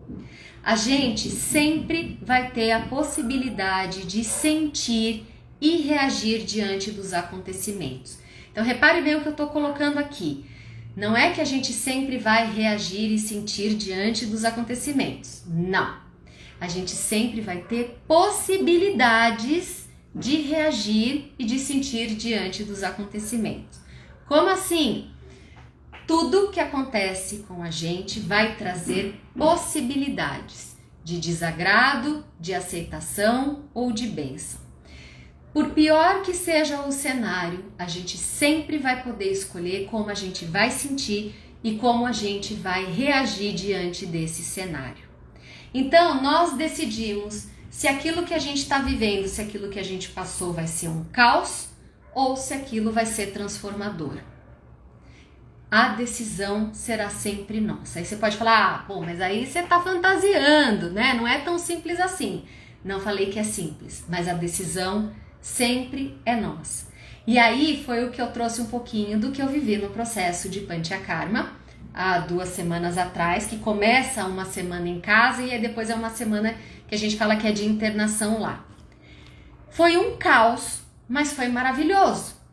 A gente sempre vai ter a possibilidade de sentir e reagir diante dos acontecimentos. Então, repare bem o que eu estou colocando aqui. Não é que a gente sempre vai reagir e sentir diante dos acontecimentos. Não. A gente sempre vai ter possibilidades de reagir e de sentir diante dos acontecimentos. Como assim? Tudo que acontece com a gente vai trazer possibilidades de desagrado, de aceitação ou de bênção. Por pior que seja o cenário, a gente sempre vai poder escolher como a gente vai sentir e como a gente vai reagir diante desse cenário. Então, nós decidimos se aquilo que a gente está vivendo, se aquilo que a gente passou vai ser um caos ou se aquilo vai ser transformador. A decisão será sempre nossa. Aí você pode falar, bom, mas aí você está fantasiando, né? Não é tão simples assim. Não falei que é simples, mas a decisão sempre é nossa. E aí foi o que eu trouxe um pouquinho do que eu vivi no processo de Panchakarma, há 2 semanas atrás, que começa uma semana em casa e aí depois é uma semana que a gente fala que é de internação lá. Foi um caos, mas foi maravilhoso.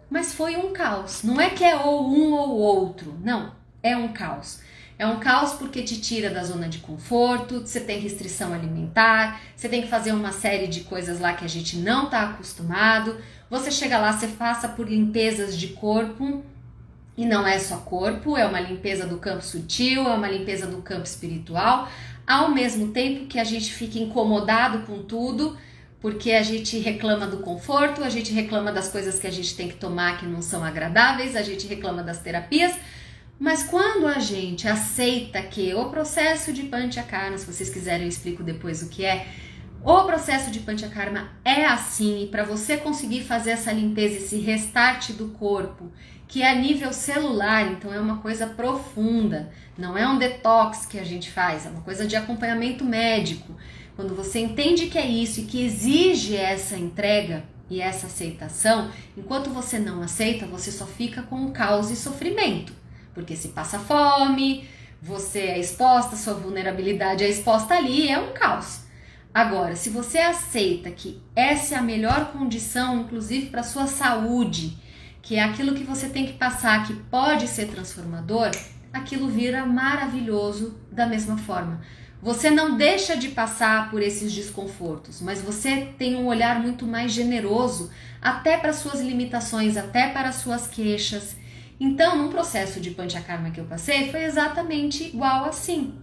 Mas foi um caos. Não é que é ou um ou outro. Não, é um caos. É um caos porque te tira da zona de conforto, você tem restrição alimentar, você tem que fazer uma série de coisas lá que a gente não está acostumado. Você chega lá, você passa por limpezas de corpo, e não é só corpo, é uma limpeza do campo sutil, é uma limpeza do campo espiritual, ao mesmo tempo que a gente fica incomodado com tudo, porque a gente reclama do conforto, a gente reclama das coisas que a gente tem que tomar que não são agradáveis, a gente reclama das terapias, mas quando a gente aceita que o processo de Panchakarma, se vocês quiserem eu explico depois o que é, o processo de Panchakarma é assim, e para você conseguir fazer essa limpeza, esse restart do corpo, que é a nível celular, então é uma coisa profunda, não é um detox que a gente faz, é uma coisa de acompanhamento médico. Quando você entende que é isso e que exige essa entrega e essa aceitação, enquanto você não aceita, você só fica com caos e sofrimento, porque se passa fome, você é exposta, sua vulnerabilidade é exposta ali, é um caos. Agora, se você aceita que essa é a melhor condição, inclusive para sua saúde, que é aquilo que você tem que passar, que pode ser transformador, aquilo vira maravilhoso da mesma forma. Você não deixa de passar por esses desconfortos, mas você tem um olhar muito mais generoso até para suas limitações, até para suas queixas. Então, num processo de Panchakarma que eu passei, foi exatamente igual assim.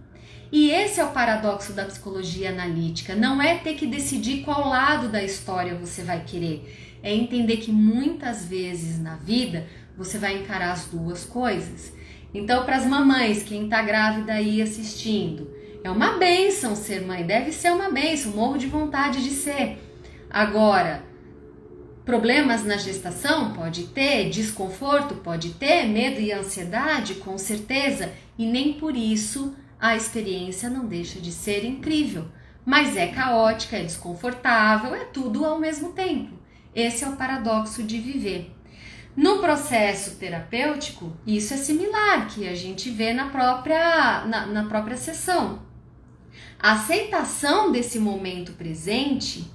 E esse é o paradoxo da psicologia analítica, não é ter que decidir qual lado da história você vai querer, é entender que muitas vezes na vida você vai encarar as duas coisas. Então, para as mamães, quem está grávida aí assistindo, é uma bênção ser mãe, deve ser uma bênção, morro de vontade de ser. Agora, problemas na gestação pode ter, desconforto pode ter, medo e ansiedade com certeza, e nem por isso a experiência não deixa de ser incrível, mas é caótica, é desconfortável, é tudo ao mesmo tempo. Esse é o paradoxo de viver. No processo terapêutico, isso é similar, que a gente vê na própria sessão. A aceitação desse momento presente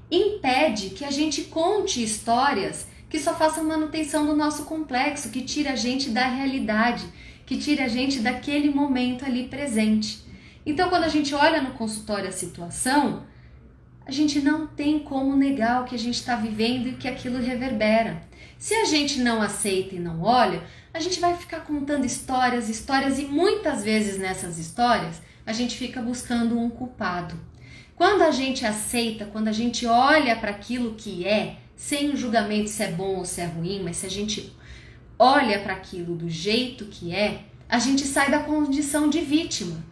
impede que a gente conte histórias que só façam manutenção do nosso complexo, que tira a gente da realidade, que tira a gente daquele momento ali presente. Então, quando a gente olha no consultório a situação, a gente não tem como negar o que a gente está vivendo e que aquilo reverbera. Se a gente não aceita e não olha, a gente vai ficar contando histórias e muitas vezes nessas histórias a gente fica buscando um culpado. Quando a gente aceita, quando a gente olha para aquilo que é, sem o julgamento se é bom ou se é ruim, mas se a gente olha para aquilo do jeito que é, a gente sai da condição de vítima,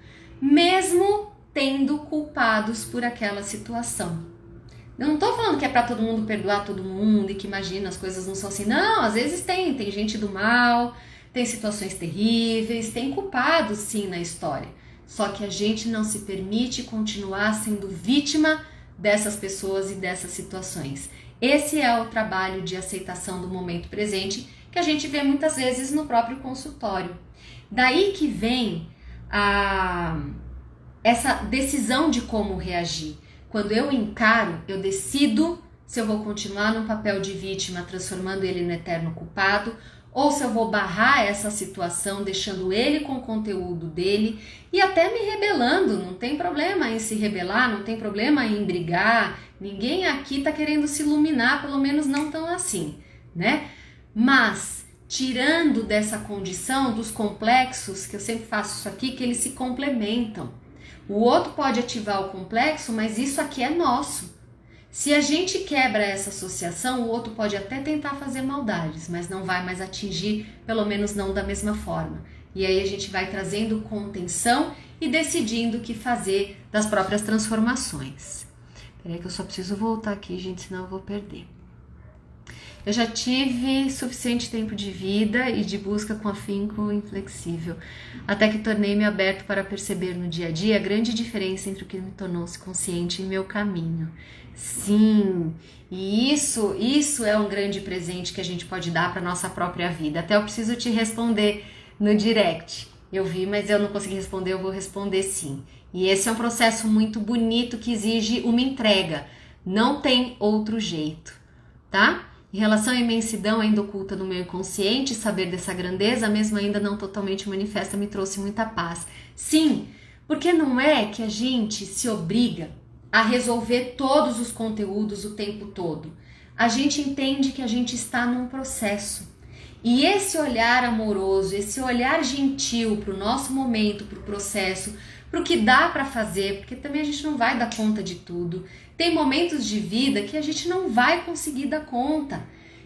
mesmo tendo culpados por aquela situação. Eu não estou falando que é para todo mundo perdoar todo mundo e que imagina as coisas não são assim. Não, às vezes tem gente do mal, tem situações terríveis, tem culpados sim na história. Só que a gente não se permite continuar sendo vítima dessas pessoas e dessas situações. Esse é o trabalho de aceitação do momento presente que a gente vê muitas vezes no próprio consultório. Daí que vem essa decisão de como reagir. Quando eu encaro, eu decido se eu vou continuar no papel de vítima, transformando ele no eterno culpado, ou se eu vou barrar essa situação, deixando ele com o conteúdo dele e até me rebelando. Não tem problema em se rebelar, não tem problema em brigar, ninguém aqui tá querendo se iluminar, pelo menos não tão assim, né? Mas tirando dessa condição dos complexos, que eu sempre faço isso aqui, que eles se complementam. O outro pode ativar o complexo, mas isso aqui é nosso. Se a gente quebra essa associação, o outro pode até tentar fazer maldades, mas não vai mais atingir, pelo menos não da mesma forma. E aí a gente vai trazendo contenção e decidindo o que fazer das próprias transformações. Peraí que eu só preciso voltar aqui, gente, senão eu vou perder. Eu já tive suficiente tempo de vida e de busca com afinco inflexível, até que tornei-me aberto para perceber no dia a dia a grande diferença entre o que me tornou-se consciente em meu caminho. Sim, e isso é um grande presente que a gente pode dar para nossa própria vida. Até eu preciso te responder no direct. Eu vi, mas eu não consegui responder, eu vou responder sim. E esse é um processo muito bonito que exige uma entrega. Não tem outro jeito, tá? Em relação à imensidão ainda oculta no meu inconsciente, saber dessa grandeza, mesmo ainda não totalmente manifesta, me trouxe muita paz. Sim, porque não é que a gente se obriga a resolver todos os conteúdos o tempo todo. A gente entende que a gente está num processo. E esse olhar amoroso, esse olhar gentil para o nosso momento, para o processo, para o que dá para fazer, porque também a gente não vai dar conta de tudo. Tem momentos de vida que a gente não vai conseguir dar conta.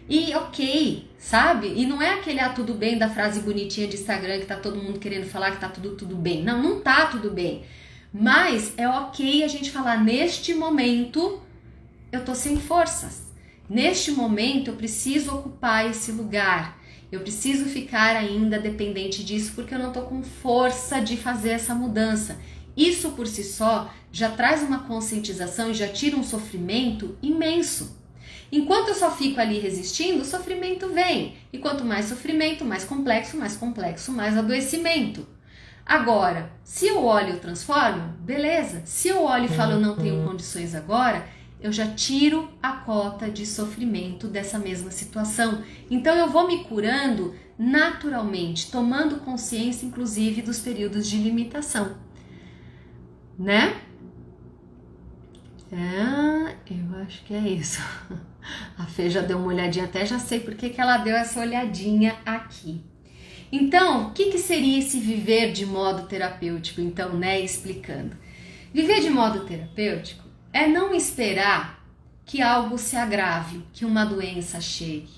E ok, sabe? E não é aquele tudo bem da frase bonitinha de Instagram que tá todo mundo querendo falar que tá tudo bem. Não, não tá tudo bem. Mas é ok a gente falar, neste momento eu tô sem forças. Neste momento eu preciso ocupar esse lugar. Eu preciso ficar ainda dependente disso porque eu não tô com força de fazer essa mudança. Isso por si só já traz uma conscientização e já tira um sofrimento imenso. Enquanto eu só fico ali resistindo, o sofrimento vem. E quanto mais sofrimento, mais complexo, mais adoecimento. Agora, se eu olho e transformo, beleza. Se eu olho e falo eu não tenho condições agora, eu já tiro a cota de sofrimento dessa mesma situação. Então eu vou me curando naturalmente, tomando consciência inclusive dos períodos de limitação, né? Eu acho que é isso. A Fê já deu uma olhadinha, até já sei por que ela deu essa olhadinha aqui. Então, o que seria esse viver de modo terapêutico? Então, né, explicando. Viver de modo terapêutico é não esperar que algo se agrave, que uma doença chegue,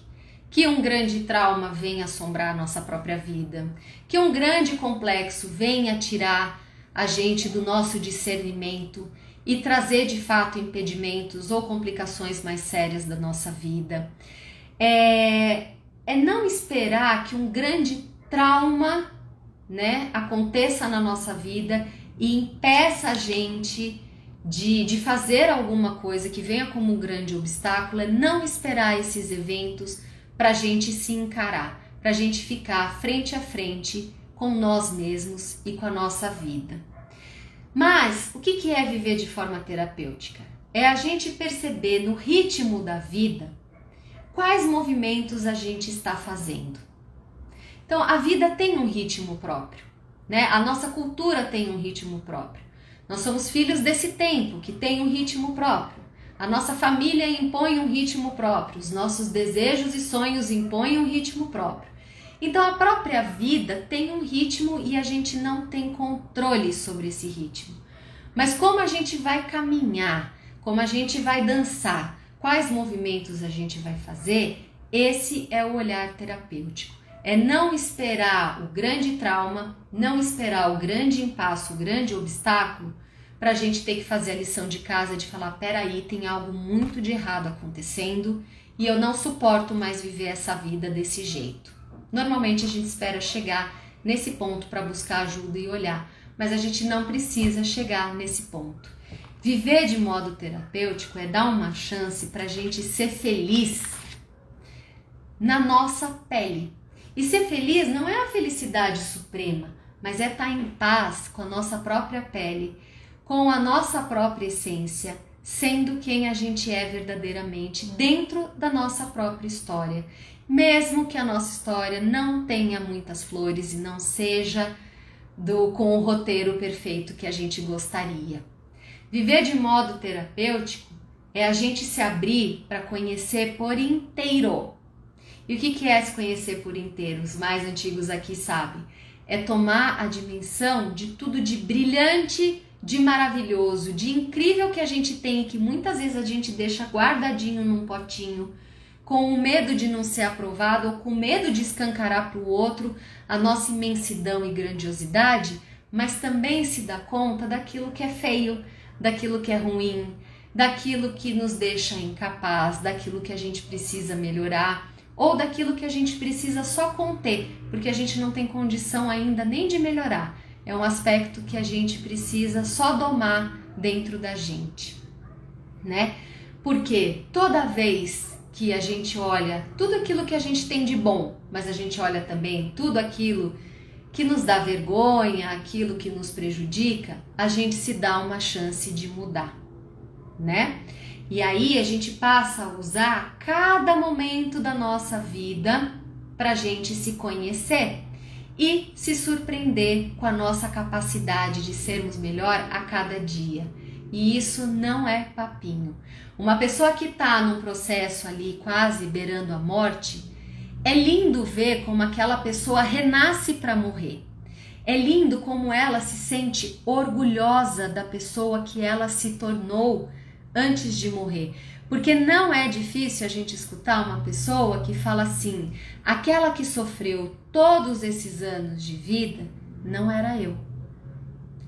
que um grande trauma venha assombrar a nossa própria vida, que um grande complexo venha tirar a gente do nosso discernimento e trazer de fato impedimentos ou complicações mais sérias da nossa vida. É não esperar que um grande trauma, né, aconteça na nossa vida e impeça a gente de fazer alguma coisa que venha como um grande obstáculo. É não esperar esses eventos para a gente se encarar, para a gente ficar frente a frente com nós mesmos e com a nossa vida. Mas o que é viver de forma terapêutica? É a gente perceber no ritmo da vida quais movimentos a gente está fazendo. Então a vida tem um ritmo próprio, né? A nossa cultura tem um ritmo próprio. Nós somos filhos desse tempo que tem um ritmo próprio. A nossa família impõe um ritmo próprio, os nossos desejos e sonhos impõem um ritmo próprio. Então a própria vida tem um ritmo e a gente não tem controle sobre esse ritmo. Mas como a gente vai caminhar, como a gente vai dançar, quais movimentos a gente vai fazer, esse é o olhar terapêutico. É não esperar o grande trauma, não esperar o grande impasse, o grande obstáculo, para a gente ter que fazer a lição de casa de falar, peraí, tem algo muito de errado acontecendo e eu não suporto mais viver essa vida desse jeito. Normalmente a gente espera chegar nesse ponto para buscar ajuda e olhar, mas a gente não precisa chegar nesse ponto. Viver de modo terapêutico é dar uma chance para a gente ser feliz na nossa pele. E ser feliz não é a felicidade suprema, mas é estar em paz com a nossa própria pele, com a nossa própria essência, sendo quem a gente é verdadeiramente dentro da nossa própria história. Mesmo que a nossa história não tenha muitas flores e não seja com o roteiro perfeito que a gente gostaria. Viver de modo terapêutico é a gente se abrir para conhecer por inteiro. E o que é se conhecer por inteiro? Os mais antigos aqui sabem. É tomar a dimensão de tudo de brilhante, de maravilhoso, de incrível que a gente tem e que muitas vezes a gente deixa guardadinho num potinho, com o medo de não ser aprovado ou com medo de escancarar para o outro a nossa imensidão e grandiosidade, mas também se dá conta daquilo que é feio, daquilo que é ruim, daquilo que nos deixa incapaz, daquilo que a gente precisa melhorar ou daquilo que a gente precisa só conter, porque a gente não tem condição ainda nem de melhorar. É um aspecto que a gente precisa só domar dentro da gente, né? Porque toda vez que a gente olha tudo aquilo que a gente tem de bom, mas a gente olha também tudo aquilo que nos dá vergonha, aquilo que nos prejudica, a gente se dá uma chance de mudar, né? E aí a gente passa a usar cada momento da nossa vida para a gente se conhecer e se surpreender com a nossa capacidade de sermos melhor a cada dia. E isso não é papinho. Uma pessoa que está num processo ali quase beirando a morte, é lindo ver como aquela pessoa renasce para morrer. É lindo como ela se sente orgulhosa da pessoa que ela se tornou antes de morrer. Porque não é difícil a gente escutar uma pessoa que fala assim: aquela que sofreu todos esses anos de vida não era eu,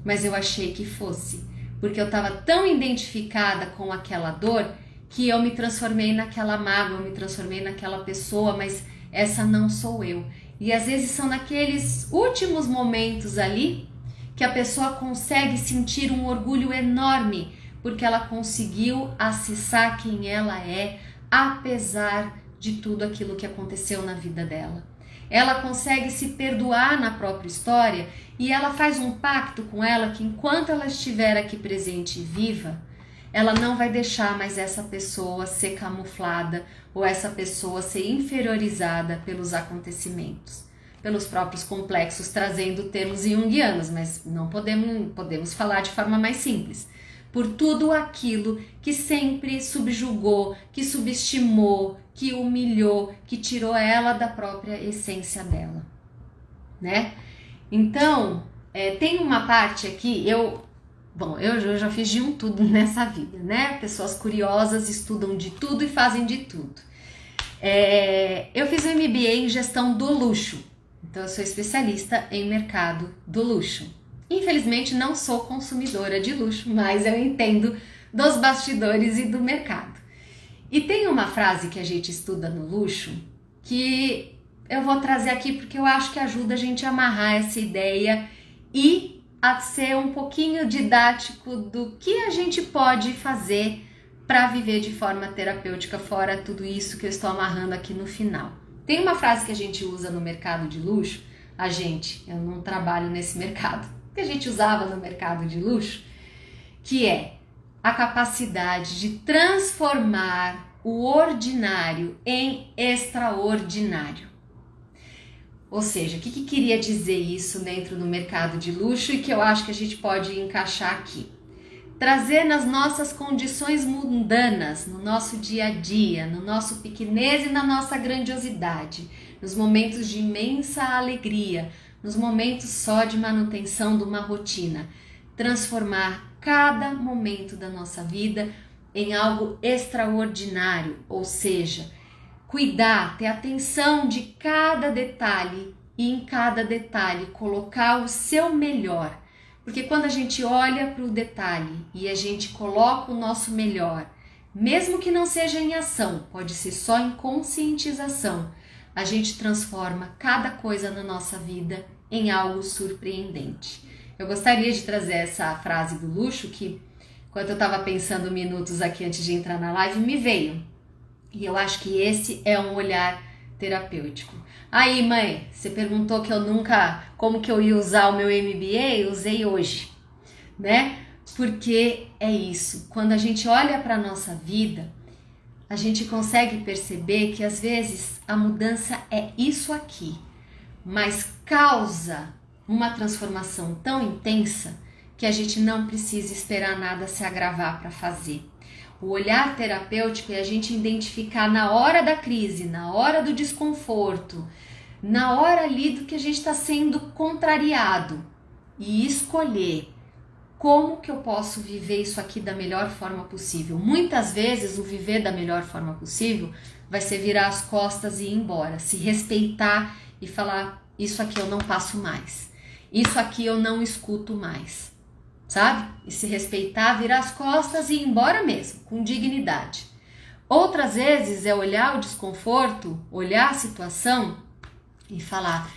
mas eu achei que fosse, porque eu estava tão identificada com aquela dor que eu me transformei naquela mágoa, eu me transformei naquela pessoa, mas essa não sou eu. E às vezes são naqueles últimos momentos ali que a pessoa consegue sentir um orgulho enorme, porque ela conseguiu acessar quem ela é, apesar de tudo aquilo que aconteceu na vida dela. Ela consegue se perdoar na própria história e ela faz um pacto com ela que enquanto ela estiver aqui presente e viva, ela não vai deixar mais essa pessoa ser camuflada ou essa pessoa ser inferiorizada pelos acontecimentos, pelos próprios complexos, trazendo termos junguianos, mas não podemos falar de forma mais simples. Por tudo aquilo que sempre subjugou, que subestimou, que humilhou, que tirou ela da própria essência dela, né? Então, tem uma parte aqui, eu já fiz de tudo nessa vida, né? Pessoas curiosas estudam de tudo e fazem de tudo. Eu fiz um MBA em gestão do luxo, então eu sou especialista em mercado do luxo. Infelizmente não sou consumidora de luxo, mas eu entendo dos bastidores e do mercado. E tem uma frase que a gente estuda no luxo que eu vou trazer aqui porque eu acho que ajuda a gente a amarrar essa ideia e a ser um pouquinho didático do que a gente pode fazer para viver de forma terapêutica, fora tudo isso que eu estou amarrando aqui no final. Tem uma frase que a gente usa no mercado de luxo, eu não trabalho nesse mercado, que a gente usava no mercado de luxo, que é a capacidade de transformar o ordinário em extraordinário. Ou seja, o que queria dizer isso dentro do mercado de luxo e que eu acho que a gente pode encaixar aqui? Trazer nas nossas condições mundanas, no nosso dia a dia, no nosso pequenez e na nossa grandiosidade, nos momentos de imensa alegria, nos momentos só de manutenção de uma rotina, transformar cada momento da nossa vida em algo extraordinário, ou seja, cuidar, ter atenção de cada detalhe e em cada detalhe colocar o seu melhor. Porque quando a gente olha para o detalhe e a gente coloca o nosso melhor, mesmo que não seja em ação, pode ser só em conscientização, a gente transforma cada coisa na nossa vida em algo surpreendente. Eu gostaria de trazer essa frase do luxo que, enquanto eu estava pensando minutos aqui antes de entrar na live, me veio. E eu acho que esse é um olhar terapêutico. Aí, mãe, você perguntou que eu nunca, como que eu ia usar o meu MBA? Usei hoje, né? Porque é isso, quando a gente olha para a nossa vida, a gente consegue perceber que às vezes a mudança é isso aqui, mas causa uma transformação tão intensa que a gente não precisa esperar nada se agravar para fazer. O olhar terapêutico é a gente identificar na hora da crise, na hora do desconforto, na hora ali do que a gente está sendo contrariado e escolher como que eu posso viver isso aqui da melhor forma possível? Muitas vezes o viver da melhor forma possível vai ser virar as costas e ir embora, se respeitar e falar, isso aqui eu não passo mais, isso aqui eu não escuto mais, sabe? E se respeitar, virar as costas e ir embora mesmo, com dignidade. Outras vezes é olhar o desconforto, olhar a situação e falar,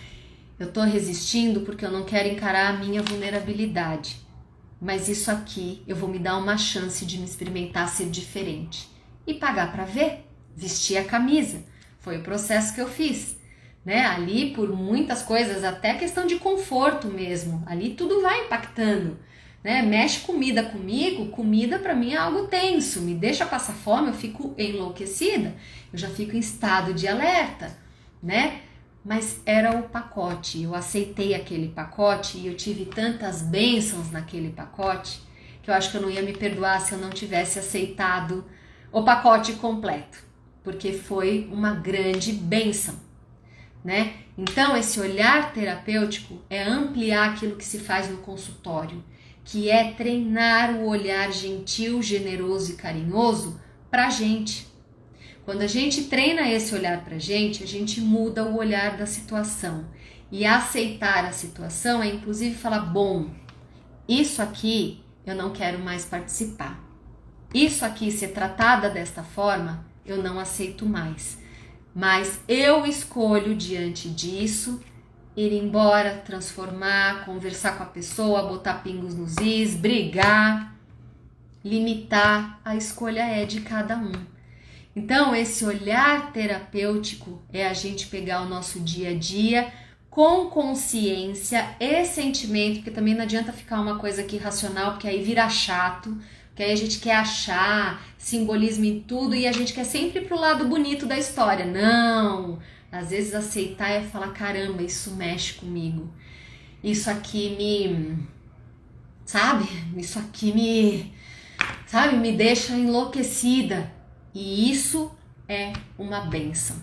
eu tô resistindo porque eu não quero encarar a minha vulnerabilidade, mas isso aqui eu vou me dar uma chance de me experimentar ser diferente e pagar para ver, vestir a camisa. Foi o processo que eu fiz, né? Ali por muitas coisas, até questão de conforto mesmo, ali tudo vai impactando, né? Mexe comida comigo, comida para mim é algo tenso, me deixa passar fome, eu fico enlouquecida, eu já fico em estado de alerta, né? Mas era o pacote, eu aceitei aquele pacote e eu tive tantas bênçãos naquele pacote que eu acho que eu não ia me perdoar se eu não tivesse aceitado o pacote completo, porque foi uma grande bênção, né? Então esse olhar terapêutico é ampliar aquilo que se faz no consultório, que é treinar o olhar gentil, generoso e carinhoso pra gente. Quando a gente treina esse olhar pra gente, a gente muda o olhar da situação. E aceitar a situação é inclusive falar, bom, isso aqui eu não quero mais participar. Isso aqui, ser tratada desta forma, eu não aceito mais. Mas eu escolho diante disso ir embora, transformar, conversar com a pessoa, botar pingos nos is, brigar, limitar. A escolha é de cada um. Então, esse olhar terapêutico é a gente pegar o nosso dia a dia com consciência e sentimento, porque também não adianta ficar uma coisa aqui racional, porque aí vira chato, porque aí a gente quer achar simbolismo em tudo e a gente quer sempre ir pro lado bonito da história. Não! Às vezes aceitar é falar, caramba, isso mexe comigo. Isso aqui me... sabe? Isso aqui me... sabe? Me deixa enlouquecida. E isso é uma bênção.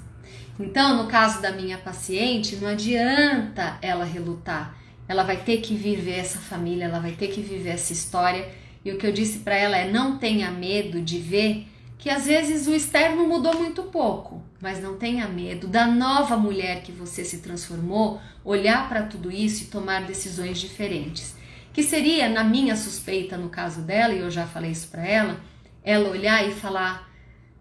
Então, no caso da minha paciente, não adianta ela relutar. Ela vai ter que viver essa família, ela vai ter que viver essa história. E o que eu disse para ela é, não tenha medo de ver que às vezes o externo mudou muito pouco, mas não tenha medo da nova mulher que você se transformou, olhar para tudo isso e tomar decisões diferentes. Que seria, na minha suspeita, no caso dela, e eu já falei isso para ela olhar e falar,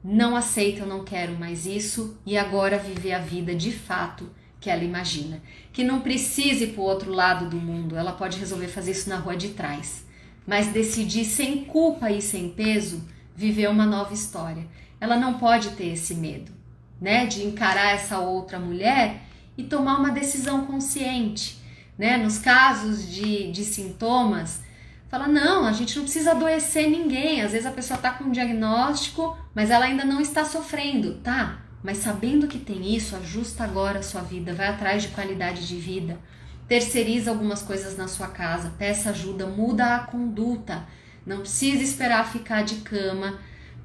não aceito, eu não quero mais isso, e agora viver a vida de fato que ela imagina. Que não precise ir para o outro lado do mundo, ela pode resolver fazer isso na rua de trás, mas decidir sem culpa e sem peso, viver uma nova história. Ela não pode ter esse medo, né, de encarar essa outra mulher e tomar uma decisão consciente, né? Nos casos de sintomas, fala, não, a gente não precisa adoecer ninguém. Às vezes a pessoa está com um diagnóstico, mas ela ainda não está sofrendo, tá? Mas sabendo que tem isso, ajusta agora a sua vida, vai atrás de qualidade de vida, terceiriza algumas coisas na sua casa, peça ajuda, muda a conduta. Não precisa esperar ficar de cama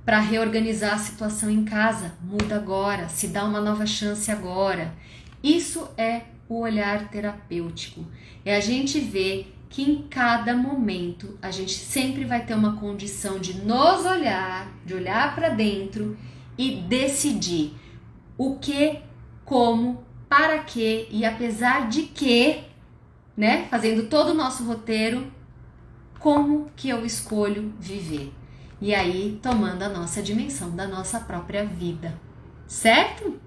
para reorganizar a situação em casa. Muda agora, se dá uma nova chance agora. Isso é o olhar terapêutico. É a gente ver que em cada momento a gente sempre vai ter uma condição de nos olhar, de olhar para dentro e decidir o que, como, para quê e apesar de que, né, fazendo todo o nosso roteiro, como que eu escolho viver. E aí tomando a nossa dimensão da nossa própria vida, certo?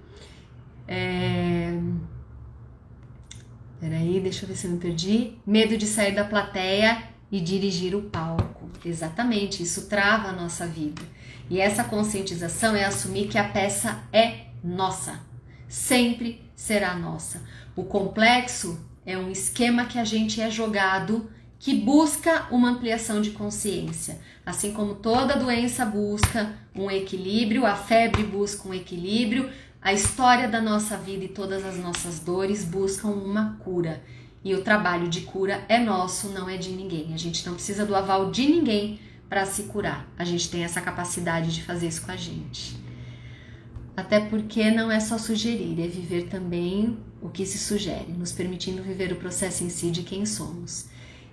Peraí, deixa eu ver se eu não perdi. Medo de sair da plateia e dirigir o palco. Exatamente, isso trava a nossa vida. E essa conscientização é assumir que a peça é nossa. Sempre será nossa. O complexo é um esquema que a gente é jogado que busca uma ampliação de consciência. Assim como toda doença busca um equilíbrio, a febre busca um equilíbrio, a história da nossa vida e todas as nossas dores buscam uma cura. E o trabalho de cura é nosso, não é de ninguém. A gente não precisa do aval de ninguém para se curar. A gente tem essa capacidade de fazer isso com a gente. Até porque não é só sugerir, é viver também o que se sugere, nos permitindo viver o processo em si de quem somos.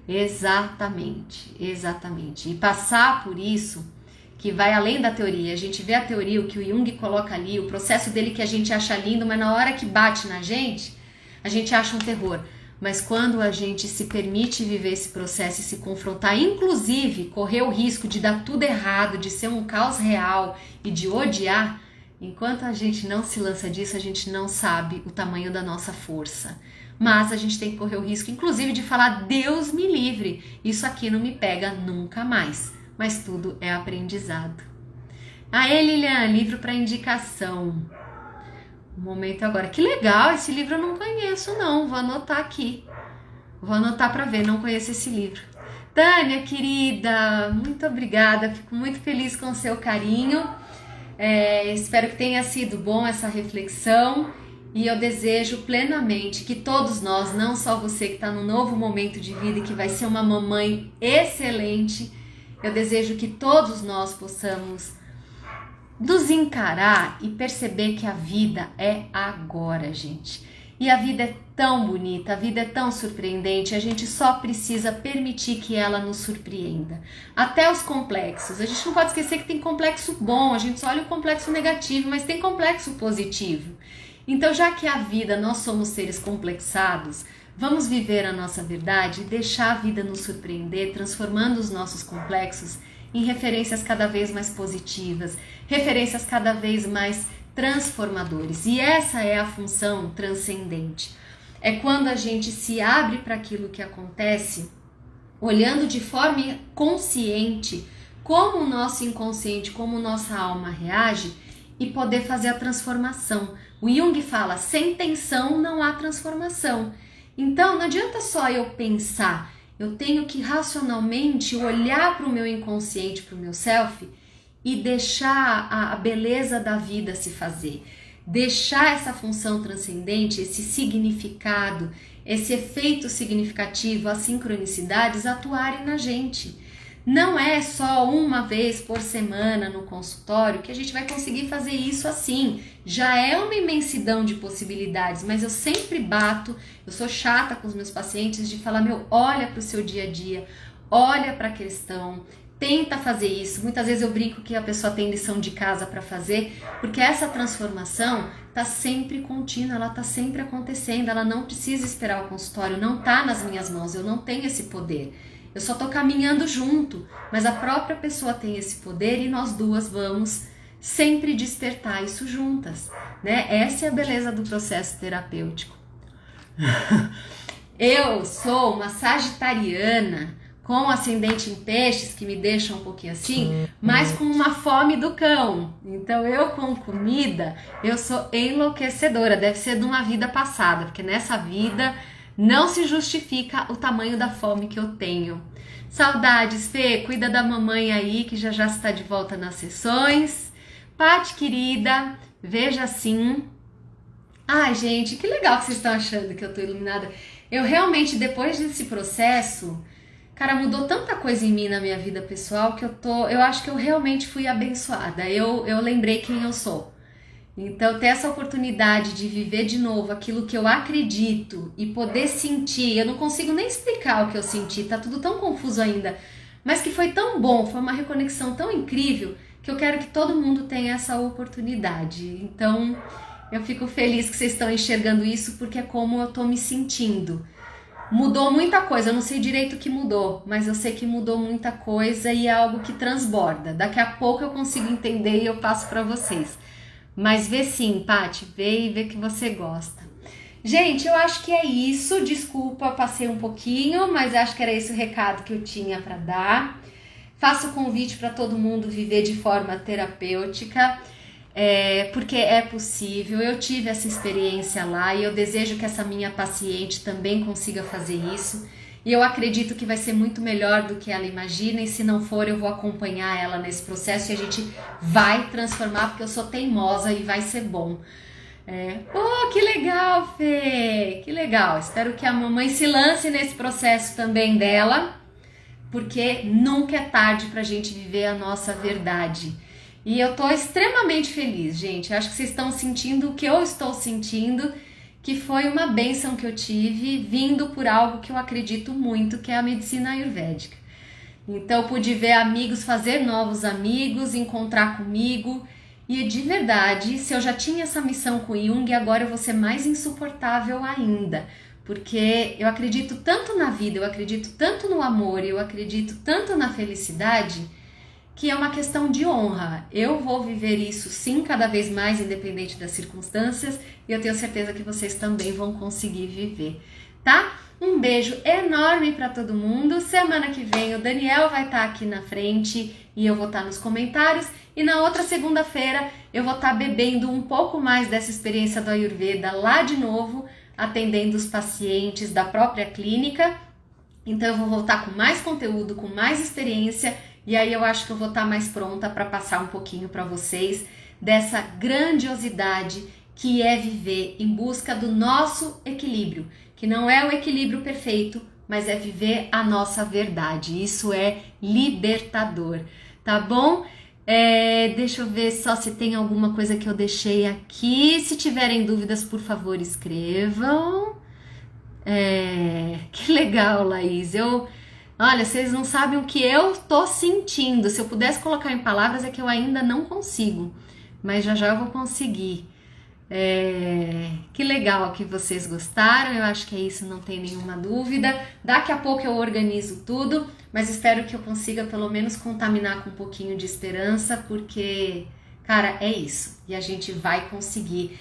Exatamente, exatamente. E passar por isso, que vai além da teoria. A gente vê a teoria, o que o Jung coloca ali, o processo dele que a gente acha lindo, mas na hora que bate na gente, a gente acha um terror. Mas quando a gente se permite viver esse processo e se confrontar, inclusive correr o risco de dar tudo errado, de ser um caos real e de odiar, enquanto a gente não se lança disso, a gente não sabe o tamanho da nossa força. Mas a gente tem que correr o risco, inclusive, de falar: Deus me livre, isso aqui não me pega nunca mais. Mas tudo é aprendizado. Aê, Lilian, livro para indicação. Um momento agora. Que legal, esse livro eu não conheço não, vou anotar aqui. Vou anotar para ver, não conheço esse livro. Tânia, querida, muito obrigada, fico muito feliz com o seu carinho. Espero que tenha sido bom essa reflexão. E eu desejo plenamente que todos nós, não só você que está num novo momento de vida e que vai ser uma mamãe excelente, eu desejo que todos nós possamos nos encarar e perceber que a vida é agora, gente. E a vida é tão bonita, a vida é tão surpreendente, a gente só precisa permitir que ela nos surpreenda. Até os complexos. A gente não pode esquecer que tem complexo bom, a gente só olha o complexo negativo, mas tem complexo positivo. Então, já que a vida, nós somos seres complexados, vamos viver a nossa verdade e deixar a vida nos surpreender, transformando os nossos complexos em referências cada vez mais positivas, referências cada vez mais transformadores. E essa é a função transcendente. É quando a gente se abre para aquilo que acontece, olhando de forma consciente como o nosso inconsciente, como nossa alma reage e poder fazer a transformação. O Jung fala: sem tensão não há transformação. Então não adianta só eu pensar, eu tenho que racionalmente olhar para o meu inconsciente, para o meu self e deixar a beleza da vida se fazer. Deixar essa função transcendente, esse significado, esse efeito significativo, as sincronicidades atuarem na gente. Não é só uma vez por semana no consultório que a gente vai conseguir fazer isso assim. Já é uma imensidão de possibilidades, mas eu sempre bato, eu sou chata com os meus pacientes de falar: olha para o seu dia a dia, olha para a questão, tenta fazer isso. Muitas vezes eu brinco que a pessoa tem lição de casa para fazer, porque essa transformação está sempre contínua, ela está sempre acontecendo, ela não precisa esperar o consultório, não está nas minhas mãos, eu não tenho esse poder. Eu só estou caminhando junto, mas a própria pessoa tem esse poder e nós duas vamos sempre despertar isso juntas, né? Essa é a beleza do processo terapêutico. Eu sou uma sagitariana com ascendente em peixes, que me deixa um pouquinho assim, mas com uma fome do cão. Então eu com comida, eu sou enlouquecedora, deve ser de uma vida passada, porque nessa vida não se justifica o tamanho da fome que eu tenho. Saudades, Fê, cuida da mamãe aí, que já está de volta nas sessões. Paty, querida, veja assim. Ai, gente, que legal que vocês estão achando que eu tô iluminada. Eu realmente, depois desse processo, cara, mudou tanta coisa em mim na minha vida pessoal que eu acho que eu realmente fui abençoada. Eu lembrei quem eu sou. Então, ter essa oportunidade de viver de novo aquilo que eu acredito e poder sentir, eu não consigo nem explicar o que eu senti, tá tudo tão confuso ainda, mas que foi tão bom, foi uma reconexão tão incrível, que eu quero que todo mundo tenha essa oportunidade. Então, eu fico feliz que vocês estão enxergando isso, porque é como eu tô me sentindo. Mudou muita coisa, eu não sei direito o que mudou, mas eu sei que mudou muita coisa e é algo que transborda. Daqui a pouco eu consigo entender e eu passo para vocês. Mas vê sim, Paty, vê e vê que você gosta. Gente, eu acho que é isso. Desculpa, passei um pouquinho, mas acho que era esse o recado que eu tinha para dar. Faço o convite para todo mundo viver de forma terapêutica, porque é possível. Eu tive essa experiência lá e eu desejo que essa minha paciente também consiga fazer isso. E eu acredito que vai ser muito melhor do que ela imagina, e se não for, eu vou acompanhar ela nesse processo e a gente vai transformar, porque eu sou teimosa e vai ser bom. Que legal, Fê! Que legal! Espero que a mamãe se lance nesse processo também dela, porque nunca é tarde pra gente viver a nossa verdade. E eu tô extremamente feliz, gente. Acho que vocês estão sentindo o que eu estou sentindo, que foi uma bênção que eu tive vindo por algo que eu acredito muito, que é a medicina ayurvédica. Então eu pude ver amigos, fazer novos amigos, encontrar comigo. E de verdade, se eu já tinha essa missão com Jung, agora eu vou ser mais insuportável ainda. Porque eu acredito tanto na vida, eu acredito tanto no amor, eu acredito tanto na felicidade, que é uma questão de honra. Eu vou viver isso sim, cada vez mais, independente das circunstâncias, e eu tenho certeza que vocês também vão conseguir viver, tá? Um beijo enorme para todo mundo. Semana que vem o Daniel vai estar aqui na frente e eu vou estar nos comentários. E na outra segunda-feira eu vou estar bebendo um pouco mais dessa experiência do Ayurveda lá de novo, atendendo os pacientes da própria clínica. Então eu vou voltar com mais conteúdo, com mais experiência, e aí eu acho que eu vou estar mais pronta para passar um pouquinho para vocês dessa grandiosidade que é viver em busca do nosso equilíbrio, que não é o equilíbrio perfeito, mas é viver a nossa verdade. Isso é libertador, tá bom? Deixa eu ver só se tem alguma coisa que eu deixei aqui. Se tiverem dúvidas, por favor, escrevam. Que legal, Laís. Olha, vocês não sabem o que eu tô sentindo. Se eu pudesse colocar em palavras, é que eu ainda não consigo, mas já já eu vou conseguir. Que legal que vocês gostaram. Eu acho que é isso, não tem nenhuma dúvida. Daqui a pouco eu organizo tudo, mas espero que eu consiga pelo menos contaminar com um pouquinho de esperança, porque, cara, é isso. E a gente vai conseguir.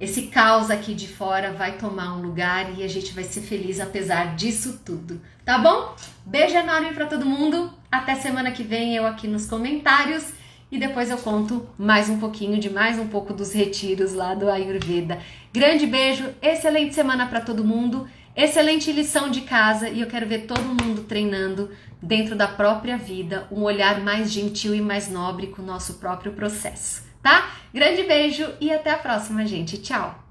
Esse caos aqui de fora vai tomar um lugar e a gente vai ser feliz apesar disso tudo, tá bom? Beijo enorme pra todo mundo, até semana que vem eu aqui nos comentários e depois eu conto mais um pouquinho de mais um pouco dos retiros lá do Ayurveda. Grande beijo, excelente semana pra todo mundo, excelente lição de casa e eu quero ver todo mundo treinando dentro da própria vida, um olhar mais gentil e mais nobre com o nosso próprio processo. Tá? Grande beijo e até a próxima, gente. Tchau!